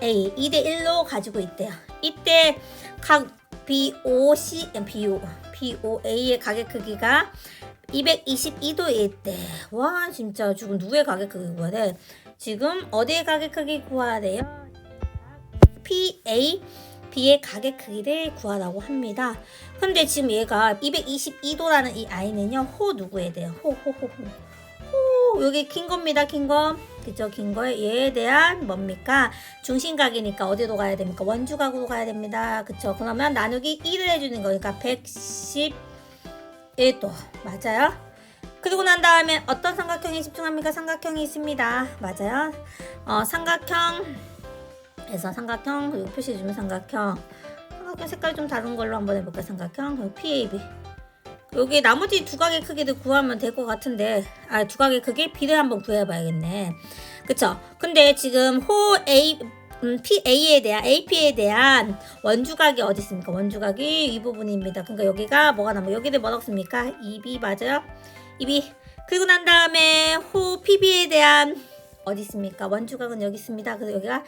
A 2대1로 가지고 있대요. 이때 각 BOA의 가격 크기가 222도일 때 와 진짜 지금 누구의 가격 크기 구해야 돼? 지금 어디의 가격 크기 구해야 돼요? B의 가격 크기를 구하라고 합니다. 근데 지금 얘가 222도라는 이 아이는요 호 누구에 대해요? 호 여기 긴 겁니다. 긴 거. 그죠? 긴 거에 얘에 대한 뭡니까? 중심각이니까 어디로 가야 됩니까? 원주각으로 가야 됩니다. 그쵸? 그러면 나누기 1을 해주는 거니까 111도. 맞아요? 그리고 난 다음에 어떤 삼각형에 집중합니까? 삼각형이 있습니다. 맞아요? 삼각형에서 삼각형 그리고 표시해주면 삼각형 색깔 좀 다른 걸로 한번 해볼까요? 삼각형 그리고 PAB 여기 나머지 두 각의 크기를 구하면 될 것 같은데 두 각의 크기 B를 한번 구해봐야겠네. 그쵸? 근데 지금 호 PA에 대한 AP에 대한 원주각이 어디 있습니까? 원주각이 이 부분입니다. 그러니까 여기가 뭐가 남아? 여기를 뭐라고 씁니까? 2B 맞아요? 2B 그리고 난 다음에 호 PB에 대한 어디 있습니까? 원주각은 여기 있습니다. 그래서 여기가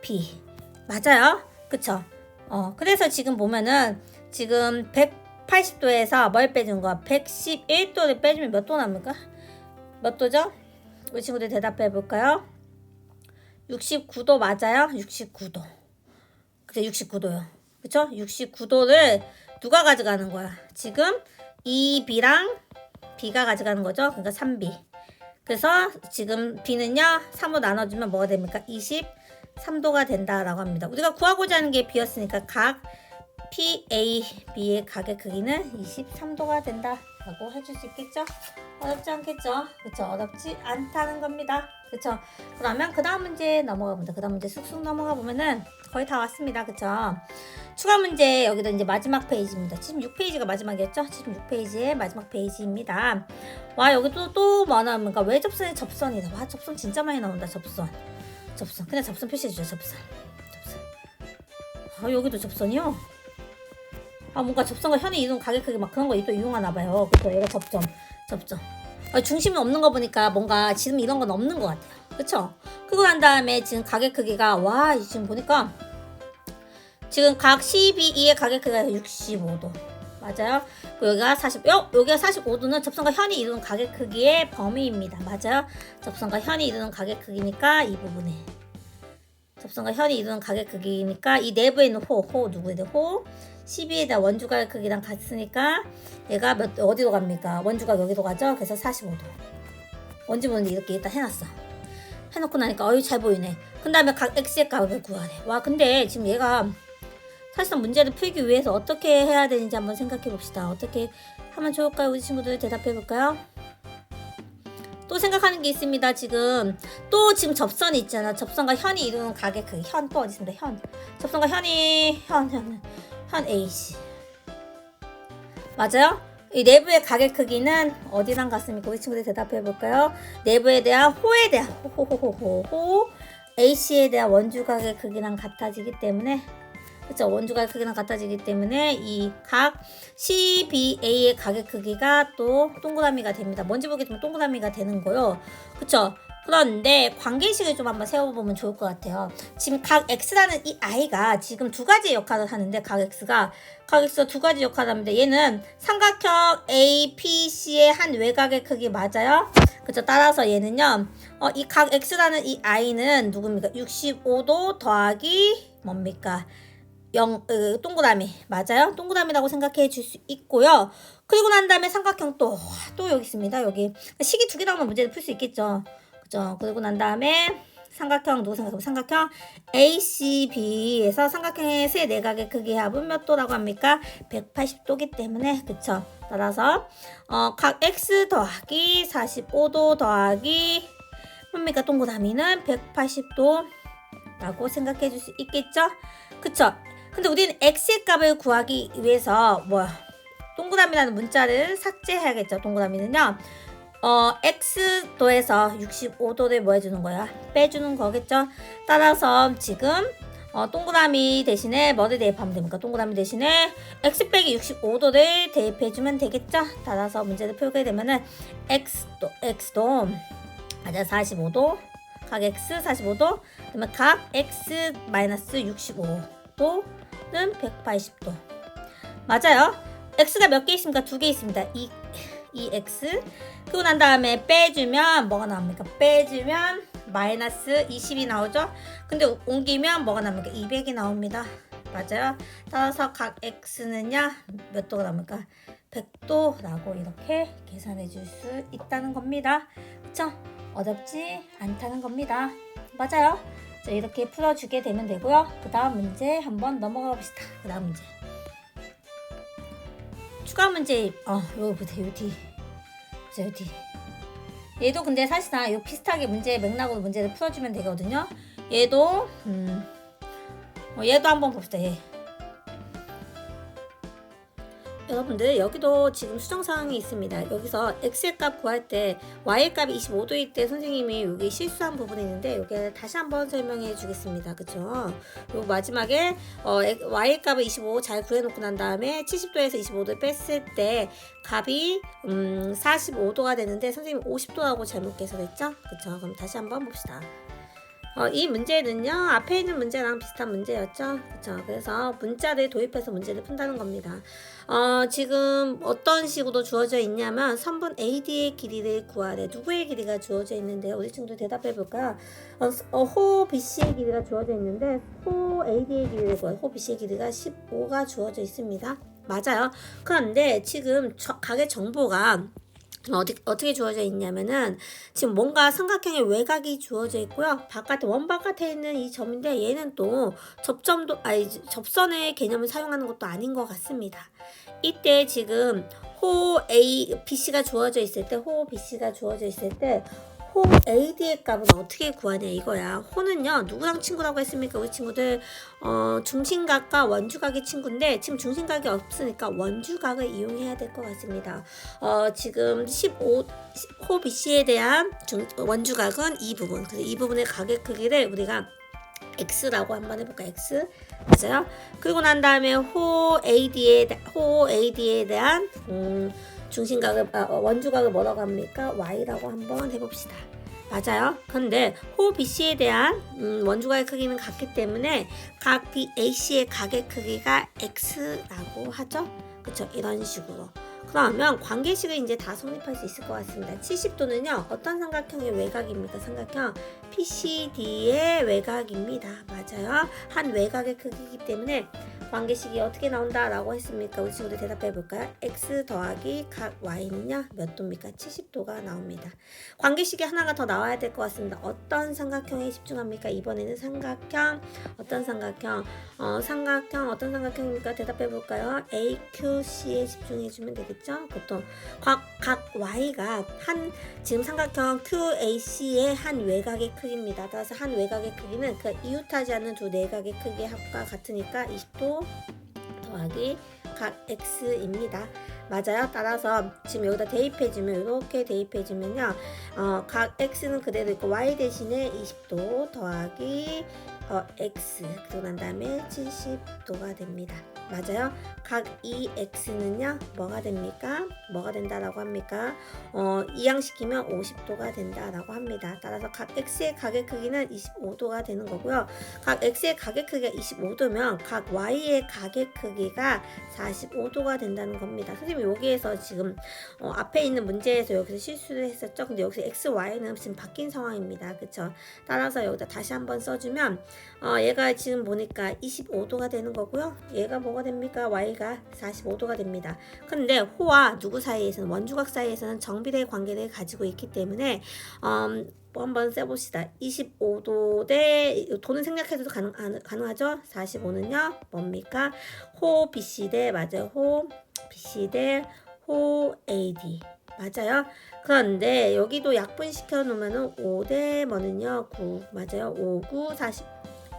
B 맞아요? 그쵸? 그래서 지금 보면은 지금 180도에서 뭘 빼준 거야? 111도를 빼주면 몇 도 납니까? 몇 도죠? 우리 친구들 대답해 볼까요? 69도 맞아요? 69도. 그죠? 69도요. 그쵸? 69도를 누가 가져가는 거야? 지금 2B랑 B가 가져가는 거죠? 그러니까 3B. 그래서 지금 B는요, 3으로 나눠주면 뭐가 됩니까? 23도가 된다라고 합니다. 우리가 구하고자 하는 게 B였으니까 각 PAB의 각의 크기는 23도가 된다라고 해줄 수 있겠죠? 어렵지 않겠죠? 그쵸? 어렵지 않다는 겁니다. 그쵸? 그러면 그 다음 문제 넘어가 봅니다. 그 다음 문제 쑥쑥 넘어가 보면은 거의 다 왔습니다. 그쵸? 추가 문제 여기도 이제 마지막 페이지입니다. 76페이지가 마지막이었죠? 76페이지의 마지막 페이지입니다. 와 여기 또 뭐 나옵니까? 왜 접선이 접선이다. 와 접선 진짜 많이 나온다. 접선 그냥 접선 표시해주죠. 접선 여기도 접선이요? 뭔가 접선과 현의 이동 가격 크기 막 그런 거 또 이용하나 봐요. 그쵸? 얘가 접점. 중심이 없는 거 보니까 뭔가 지금 이런 건 없는 것 같아요. 그쵸? 그거 한 다음에 지금 가격 크기가 지금 보니까 지금 각 CBE의 가격 크기가 65도. 맞아요? 여기가 45도는 접선과 현이 이루는 가격 크기의 범위입니다. 맞아요? 접선과 현이 이루는 가격 크기니까 이 부분에 접선과 현이 이루는 가격 크기니까 이 내부에 있는 호 누구에 대해 호 CB에다 원주각 크기랑 같으니까 얘가 어디로 갑니까? 원주각 여기로 가죠? 그래서 45도. 원지 보는데 이렇게 일단 해놓고 나니까 잘 보이네. 그 다음에 각 X의 값을 구하래. 근데 지금 얘가 사실상 문제를 풀기 위해서 어떻게 해야 되는지 한번 생각해 봅시다. 어떻게 하면 좋을까요? 우리 친구들 대답해 볼까요? 또 생각하는 게 있습니다. 지금 접선이 있잖아. 접선과 현이 이루는 가격 크기. 현 또 어디 있습니다. 접선과 현이 현 AC 맞아요? 이 내부의 가격 크기는 어디랑 같습니까? 우리 친구들 대답해 볼까요? 내부에 대한 호에 대한 호 AC에 대한 원주각의 크기랑 같아지기 때문에 그쵸? 원주각의 크기랑 같아지기 때문에 이 각 CBA의 각의 크기가 또 동그라미가 됩니다. 뭔지 모르겠지만 동그라미가 되는 거요. 그쵸? 그런데 관계식을 좀 한번 세워보면 좋을 것 같아요. 지금 각 X라는 이 I가 지금 두 가지 역할을 하는데 각 X가 두 가지 역할을 합니다. 얘는 삼각형 APC의 한 외곽의 크기 맞아요? 그쵸? 따라서 얘는요. 이 각 X라는 이 I는 누굽니까? 65도 더하기 뭡니까? 동그라미 맞아요? 동그라미라고 생각해 줄 수 있고요. 그리고 난 다음에 삼각형 또 여기 있습니다. 여기 식이 두 개 나오면 문제를 풀 수 있겠죠. 그죠? 그리고 난 다음에 삼각형 누구 생각하면 삼각형 ACB에서 삼각형의 세 내각의 크기 합은 몇 도라고 합니까? 180도기 때문에 그쵸? 따라서 각 X 더하기 45도 더하기 뭡니까? 동그라미는 180도라고 생각해 줄 수 있겠죠? 그쵸? 근데 우리는 x의 값을 구하기 위해서 동그라미라는 문자를 삭제해야겠죠. 동그라미는요. x도에서 65도를 뭐 해주는 거야? 빼주는 거겠죠. 따라서 지금 동그라미 대신에 뭐를 대입하면 됩니까? 동그라미 대신에 x 빼기 65도를 대입해주면 되겠죠. 따라서 문제를 풀게 되면은 x도 맞아 45도 각 x 45도 그러면 각 x 마이너스 65도는 180도 맞아요. x가 몇 개 있습니까? 두 개 있습니다. 이 x 그리고 난 다음에 빼주면 뭐가 나옵니까? 빼주면 마이너스 20이 나오죠. 근데 옮기면 뭐가 나옵니까? 200이 나옵니다. 맞아요. 따라서 각 x는요 몇 도가 나옵니까? 100도라고 이렇게 계산해 줄 수 있다는 겁니다. 그쵸? 어렵지 않다는 겁니다. 맞아요. 자, 이렇게 풀어주게 되면 되고요. 그 다음 문제 한번 넘어가 봅시다. 그 다음 문제. 추가 문제, 요거부터 요 뒤. 자, 요 뒤. 얘도 근데 사실상 요 비슷하게 맥락으로 문제를 풀어주면 되거든요. 얘도, 얘도 한번 봅시다. 얘. 여러분들 여기도 지금 수정사항이 있습니다. 여기서 x의 값 구할 때 y의 값이 25도일 때 선생님이 여기 실수한 부분이 있는데 여기 다시 한번 설명해 주겠습니다. 그쵸? 요 마지막에 y의 값을 25 잘 구해놓고 난 다음에 70도에서 25도를 뺐을 때 값이 45도가 되는데 선생님이 50도라고 잘못 계산했죠? 그쵸? 그럼 다시 한번 봅시다. 이 문제는요 앞에 있는 문제랑 비슷한 문제였죠. 그쵸? 그래서 문자를 도입해서 문제를 푼다는 겁니다. 지금 어떤 식으로 주어져 있냐면 선분 AD의 길이를 구하래. 누구의 길이가 주어져 있는데요. 우리 친구들 대답해 볼까요? 호 BC의 길이가 주어져 있는데 호 AD의 길이를 구하래. 호 BC의 길이가 15가 주어져 있습니다. 맞아요. 그런데 지금 각의 정보가 어떻게 주어져 있냐면은 지금 뭔가 삼각형의 외곽이 주어져 있고요. 원바깥에 있는 이 점인데 얘는 또 접선의 개념을 사용하는 것도 아닌 것 같습니다. 이때 지금 호 BC가 주어져 있을 때 호 AD의 값은 어떻게 구하냐 이거야. 호는요 누구랑 친구라고 했습니까? 우리 친구들 중심각과 원주각의 친구인데 지금 중심각이 없으니까 원주각을 이용해야 될 것 같습니다. 지금 15호 BC에 대한 원주각은 이 부분. 그래서 이 부분의 각의 크기를 우리가 x라고 한번 해볼까? x 맞아요? 그리고 난 다음에 호 AD에 대한 원주각을 뭐라고 합니까? y라고 한번 해봅시다. 맞아요. 그런데 호 BC에 대한 원주각의 크기는 같기 때문에 각 AC의 각의 크기가 x라고 하죠. 그쵸? 이런 식으로. 그러면 관계식을 이제 다 성립할 수 있을 것 같습니다. 70도는요. 어떤 삼각형의 외곽입니까? 삼각형 PCD의 외곽입니다. 맞아요. 한 외곽의 크기이기 때문에 관계식이 어떻게 나온다라고 했습니까? 우리 친구들 대답해 볼까요? x 더하기 각 y는요. 몇 도입니까? 70도가 나옵니다. 관계식이 하나가 더 나와야 될 것 같습니다. 어떤 삼각형에 집중합니까? 이번에는 삼각형 어떤 삼각형? 어떤 삼각형입니까? 대답해 볼까요? AQC에 집중해 주면 되겠죠? 보통 각 y가 지금 삼각형 QAC의 한 외곽의 크기입니다. 따라서 한 외곽의 크기는 그 이웃하지 않는 두 내각의 크기의 합과 같으니까 20도 더하기 각 x입니다. 맞아요. 따라서 지금 여기다 대입해주면 이렇게 대입해주면요. 각 x는 그대로 있고 y 대신에 20도 더하기 x 그러고 난 다음에 70도가 됩니다. 맞아요. 각 이 x는요 뭐가 됩니까? 뭐가 된다라고 합니까? 이항시키면 50도가 된다라고 합니다. 따라서 각 x의 각의 크기는 25도가 되는 거고요. 각 x의 각의 크기가 25도면 각 y의 각의 크기가 45도가 된다는 겁니다. 선생님 여기에서 지금 앞에 있는 문제에서 여기서 실수를 했었죠. 근데 여기서 x, y는 지금 바뀐 상황입니다. 그쵸? 따라서 여기다 다시 한번 써주면 얘가 지금 보니까 25도가 되는 거고요. 얘가 뭐가 됩니까? y가 45도가 됩니다. 근데 호와 누구 사이에서는 원주각 사이에서는 정비례 관계를 가지고 있기 때문에 한번 써봅시다. 25도 대 도는 생략해도 가능하죠? 45는요 뭡니까? 호 BC 대 맞아요. 호 BC 대 호 AD 맞아요. 그런데 여기도 약분시켜 놓으면은 5대 뭐는요 9 맞아요. 5, 9, 40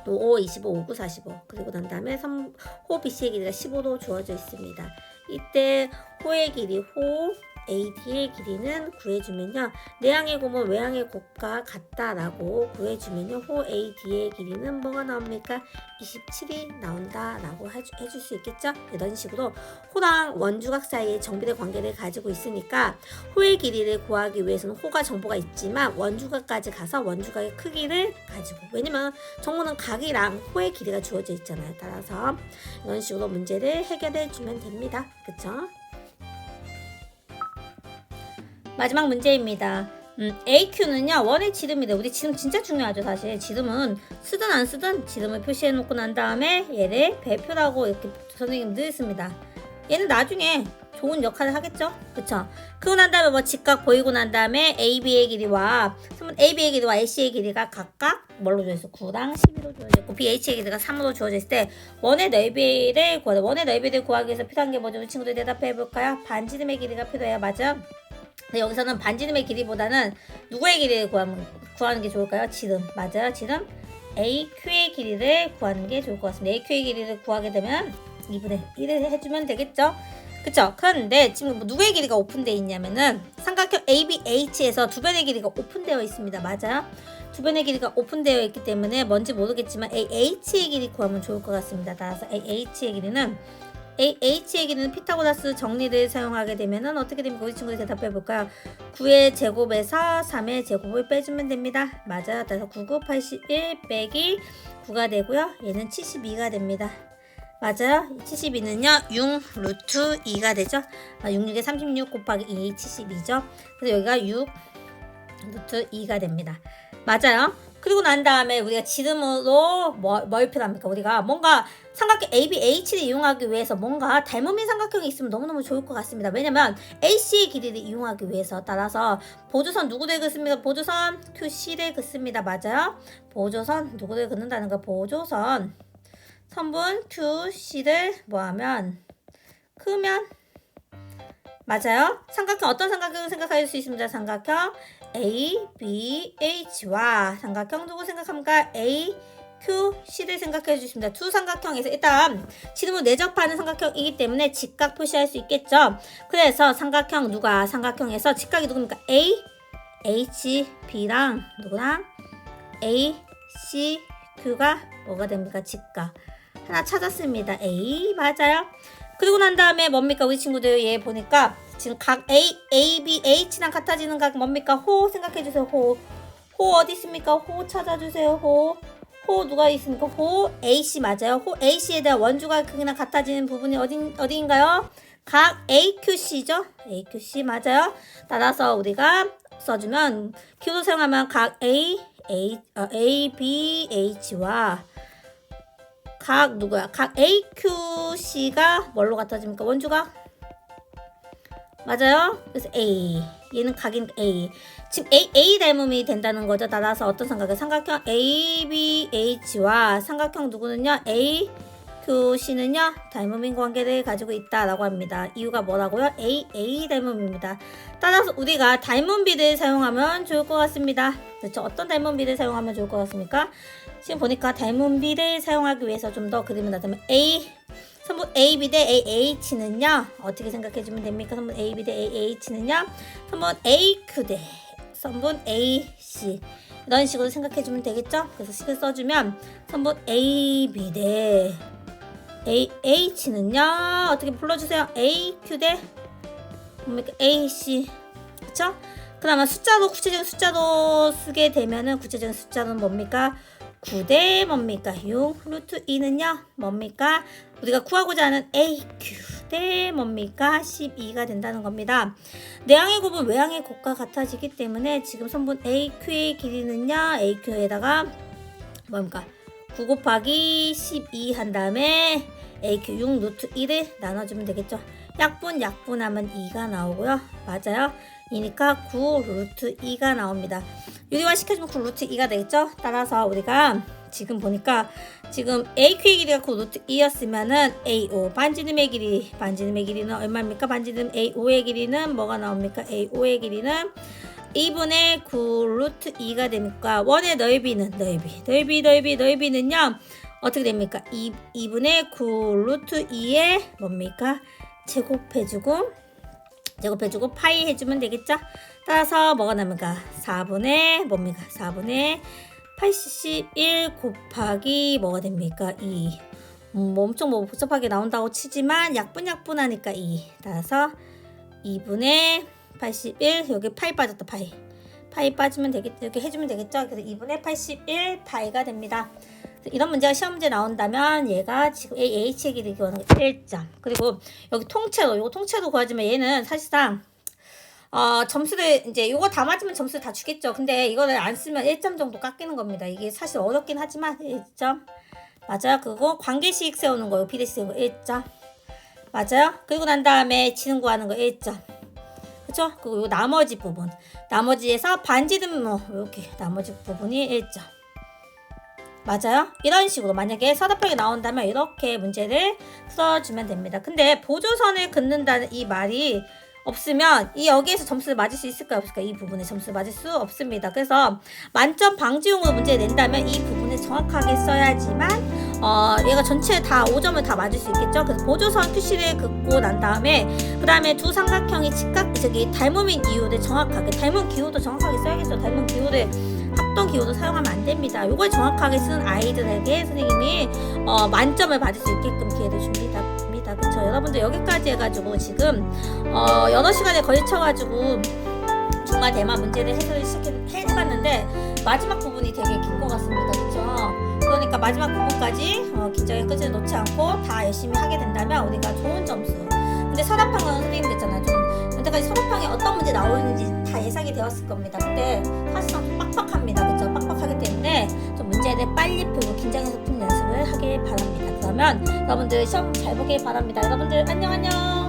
5, 25, 5, 9, 45 그리고 난 다음에 호 BC의 길이가 15도 주어져 있습니다. 이때 호의 길이 호 AD의 길이는 구해주면요. 내항의 곱은 외항의 곱과 같다라고 구해주면요. 호 AD의 길이는 뭐가 나옵니까? 27이 나온다라고 해줄 수 있겠죠? 이런 식으로 호랑 원주각 사이에 정비례 관계를 가지고 있으니까 호의 길이를 구하기 위해서는 호가 정보가 있지만 원주각까지 가서 원주각의 크기를 가지고 왜냐면 정보는 각이랑 호의 길이가 주어져 있잖아요. 따라서 이런 식으로 문제를 해결해 주면 됩니다. 그쵸? 마지막 문제입니다. AQ는요 원의 지름이래. 우리 지름 진짜 중요하죠. 사실 지름은 쓰든 안 쓰든 지름을 표시해 놓고 난 다음에 얘를 배표라고 이렇게 선생님 늘 씁니다. 얘는 나중에 좋은 역할을 하겠죠. 그쵸? 그러고 난 다음에 뭐 직각 보이고 난 다음에 AB의 길이와 AC의 길이가 각각 뭘로 주어져 있어? 9랑 12로 주어져 있고 BH의 길이가 3으로 주어져 있을 때 원의 넓이를 구하자. 원의 넓이를 구하기 위해서 필요한 게 뭐죠? 우리 친구들 대답해 볼까요? 반지름의 길이가 필요해요. 맞아? 근데 여기서는 반지름의 길이보다는 누구의 길이를 구하는 게 좋을까요? 지름. 맞아요. 지름. AQ의 길이를 구하는 게 좋을 것 같습니다. AQ의 길이를 구하게 되면 2분의 1을 해주면 되겠죠? 그쵸? 그런데 지금 누구의 길이가 오픈되어 있냐면은 삼각형 ABH에서 두 변의 길이가 오픈되어 있습니다. 맞아요? 두 변의 길이가 오픈되어 있기 때문에 뭔지 모르겠지만 AH의 길이 구하면 좋을 것 같습니다. 따라서 AH의 길이는 H의 길이는 피타고라스 정리를 사용하게 되면은 어떻게 됩니까? 우리 친구들 대답해 볼까요? 9의 제곱에서 3의 제곱을 빼주면 됩니다. 맞아요. 따라서 9, 9, 81 빼기 9가 되고요. 얘는 72가 됩니다. 맞아요. 72는요 6 루트 2가 되죠. 6, 6에 36 곱하기 2, 72죠. 그래서 여기가 6 루트 2가 됩니다. 맞아요. 그리고 난 다음에 우리가 지름으로 뭘 필요합니까? 우리가 뭔가 삼각형 ABH를 이용하기 위해서 뭔가 닮음인 삼각형이 있으면 너무너무 좋을 것 같습니다. 왜냐면 AC의 길이를 이용하기 위해서 따라서 보조선 누구를 긋습니까? 보조선 QC를 긋습니다. 맞아요? 보조선 누구를 긋는다는 거 보조선 선분 QC를 뭐하면 크면 맞아요? 삼각형 어떤 삼각형을 생각할 수 있습니다. 삼각형 ABH와 삼각형 누구 생각합니까? AQC를 생각해 주십니다. 두 삼각형에서 일단 지름을 내접하는 삼각형이기 때문에 직각 표시할 수 있겠죠. 그래서 삼각형에서 직각이 누굽니까? AHB랑 누구랑 ACQ가 뭐가 됩니까? 직각 하나 찾았습니다. A 맞아요. 그리고 난 다음에 뭡니까? 우리 친구들 얘 보니까 지금 각 ABH랑 같아지는 각 뭡니까? 호 생각해주세요. 호 어디 있습니까? 호 찾아주세요. 호 누가 있습니까? 호 AC 맞아요. 호 AC에 대한 원주가 크기나 같아지는 부분이 어디인가요? 각 AQC죠. AQC 맞아요. 따라서 우리가 써주면 Q도 사용하면 각 ABH와 각 누구야? 각 AQC가 뭘로 같아집니까? 원주각? 맞아요? 그래서 A. 얘는 각인 A. 지금 A 닮음이 된다는 거죠. 따라서 어떤 삼각형? 삼각형 ABH와 삼각형 누구는요? QC는요 닮음인 관계를 가지고 있다라고 합니다. 이유가 뭐라고요? A 닮음입니다. 따라서 우리가 닮음비를 사용하면 좋을 것 같습니다. 그렇죠? 어떤 닮음비를 사용하면 좋을 것 같습니까? 지금 보니까 닮음비를 사용하기 위해서 좀 더 그림을 나타내면 선분 AB 대 AH는요 어떻게 생각해주면 됩니까? 선분 AB 대 AH는요 선분 AQ 대 선분 AC 이런 식으로 생각해주면 되겠죠? 그래서 식을 써주면 선분 AB 대 AH는요 어떻게 불러주세요? AQ 대 뭡니까? AC 그쵸? 그러면 숫자로 구체적인 숫자로 쓰게 되면은 구체적인 숫자는 뭡니까? 9대 뭡니까? 6 루트 2는요 뭡니까? 우리가 구하고자 하는 AQ 대 뭡니까? 12가 된다는 겁니다. 내항의 곱은 외항의 곱과 같아지기 때문에 지금 선분 AQ의 길이는요 AQ에다가 뭡니까? 9 곱하기 12 한 다음에 AQ 6 루트 1을 나눠주면 되겠죠. 약분하면 2가 나오고요. 맞아요. 이니까 9 루트 2가 나옵니다. 유리화 시켜주면 9 루트 2가 되겠죠. 따라서 우리가 지금 보니까 지금 AQ의 길이가 9 루트 2였으면은 AO 반지름의 길이는 얼마입니까? 반지름 AO의 길이는 뭐가 나옵니까? AO의 길이는 2분의 9 루트 2가 됩니까? 원의 넓이는요 어떻게 됩니까? 2분의 9 루트 2에 뭡니까? 제곱해주고 파이 해주면 되겠죠? 따라서 뭐가 나옵니까? 4분의 뭡니까? 4분의 81 곱하기 뭐가 됩니까? 2. 엄청 복잡하게 나온다고 치지만 약분하니까 2. 따라서 2분의 81 여기 파이 빠졌다 파이 빠지면 되겠죠? 이렇게 해주면 되겠죠? 그래서 2분의 81 파이가 됩니다. 이런 문제가 시험 문제 나온다면 얘가 지금 H의 길이 구하는 게 1점. 그리고 여기 이거 통째로 구하지만 얘는 사실상 점수를 이제 이거 다 맞으면 점수를 다 주겠죠. 근데 이거를 안 쓰면 1점 정도 깎이는 겁니다. 이게 사실 어렵긴 하지만 1점. 맞아요. 그리고 관계식 세우는 거요. 비례식 세우는 거 1점. 맞아요. 그리고 난 다음에 지름 구하는 거 1점. 그쵸? 그리고 나머지에서 반지름 이렇게 나머지 부분이 1점. 맞아요? 이런 식으로 만약에 서답형이 나온다면 이렇게 문제를 풀어주면 됩니다. 근데 보조선을 긋는다는 이 말이 없으면 여기에서 점수를 맞을 수 있을까요? 없을까요? 이 부분에 점수를 맞을 수 없습니다. 그래서 만점 방지용으로 문제를 낸다면 이 부분을 정확하게 써야지만 얘가 전체 다 5점을 다 맞을 수 있겠죠. 그래서 보조선 QC를 긋고 난 다음에 그 다음에 두 삼각형이 닮음인 이유를 정확하게 닮음 기호도 정확하게 써야겠죠. 닮음 기호를 합동 기호도 사용하면 안 됩니다. 이걸 정확하게 쓰는 아이들에게 선생님이 만점을 받을 수 있게끔 기회를 줍니다. 그쵸? 여러분들 여기까지 해가지고 지금 여러 시간에 걸쳐가지고 중간 대만 문제를 해봤는데 마지막 부분이 되게 긴 것 같습니다. 그쵸? 그러니까 마지막 부분까지 긴장의 끈을 놓지 않고 다 열심히 하게 된다면 우리가 좋은 점수. 근데 서랍형은 선생님 됐잖아요. 좀 여태까지 서랍형에 어떤 문제 나오는지 다 예상이 되었을 겁니다. 근데 사실상 좀 빡빡합니다. 그쵸? 빡빡하기 때문에 좀 문제를 빨리 풀고 긴장해서 푸는 연습을 하길 바랍니다. 그러면 여러분들 시험 잘 보길 바랍니다. 여러분들 안녕.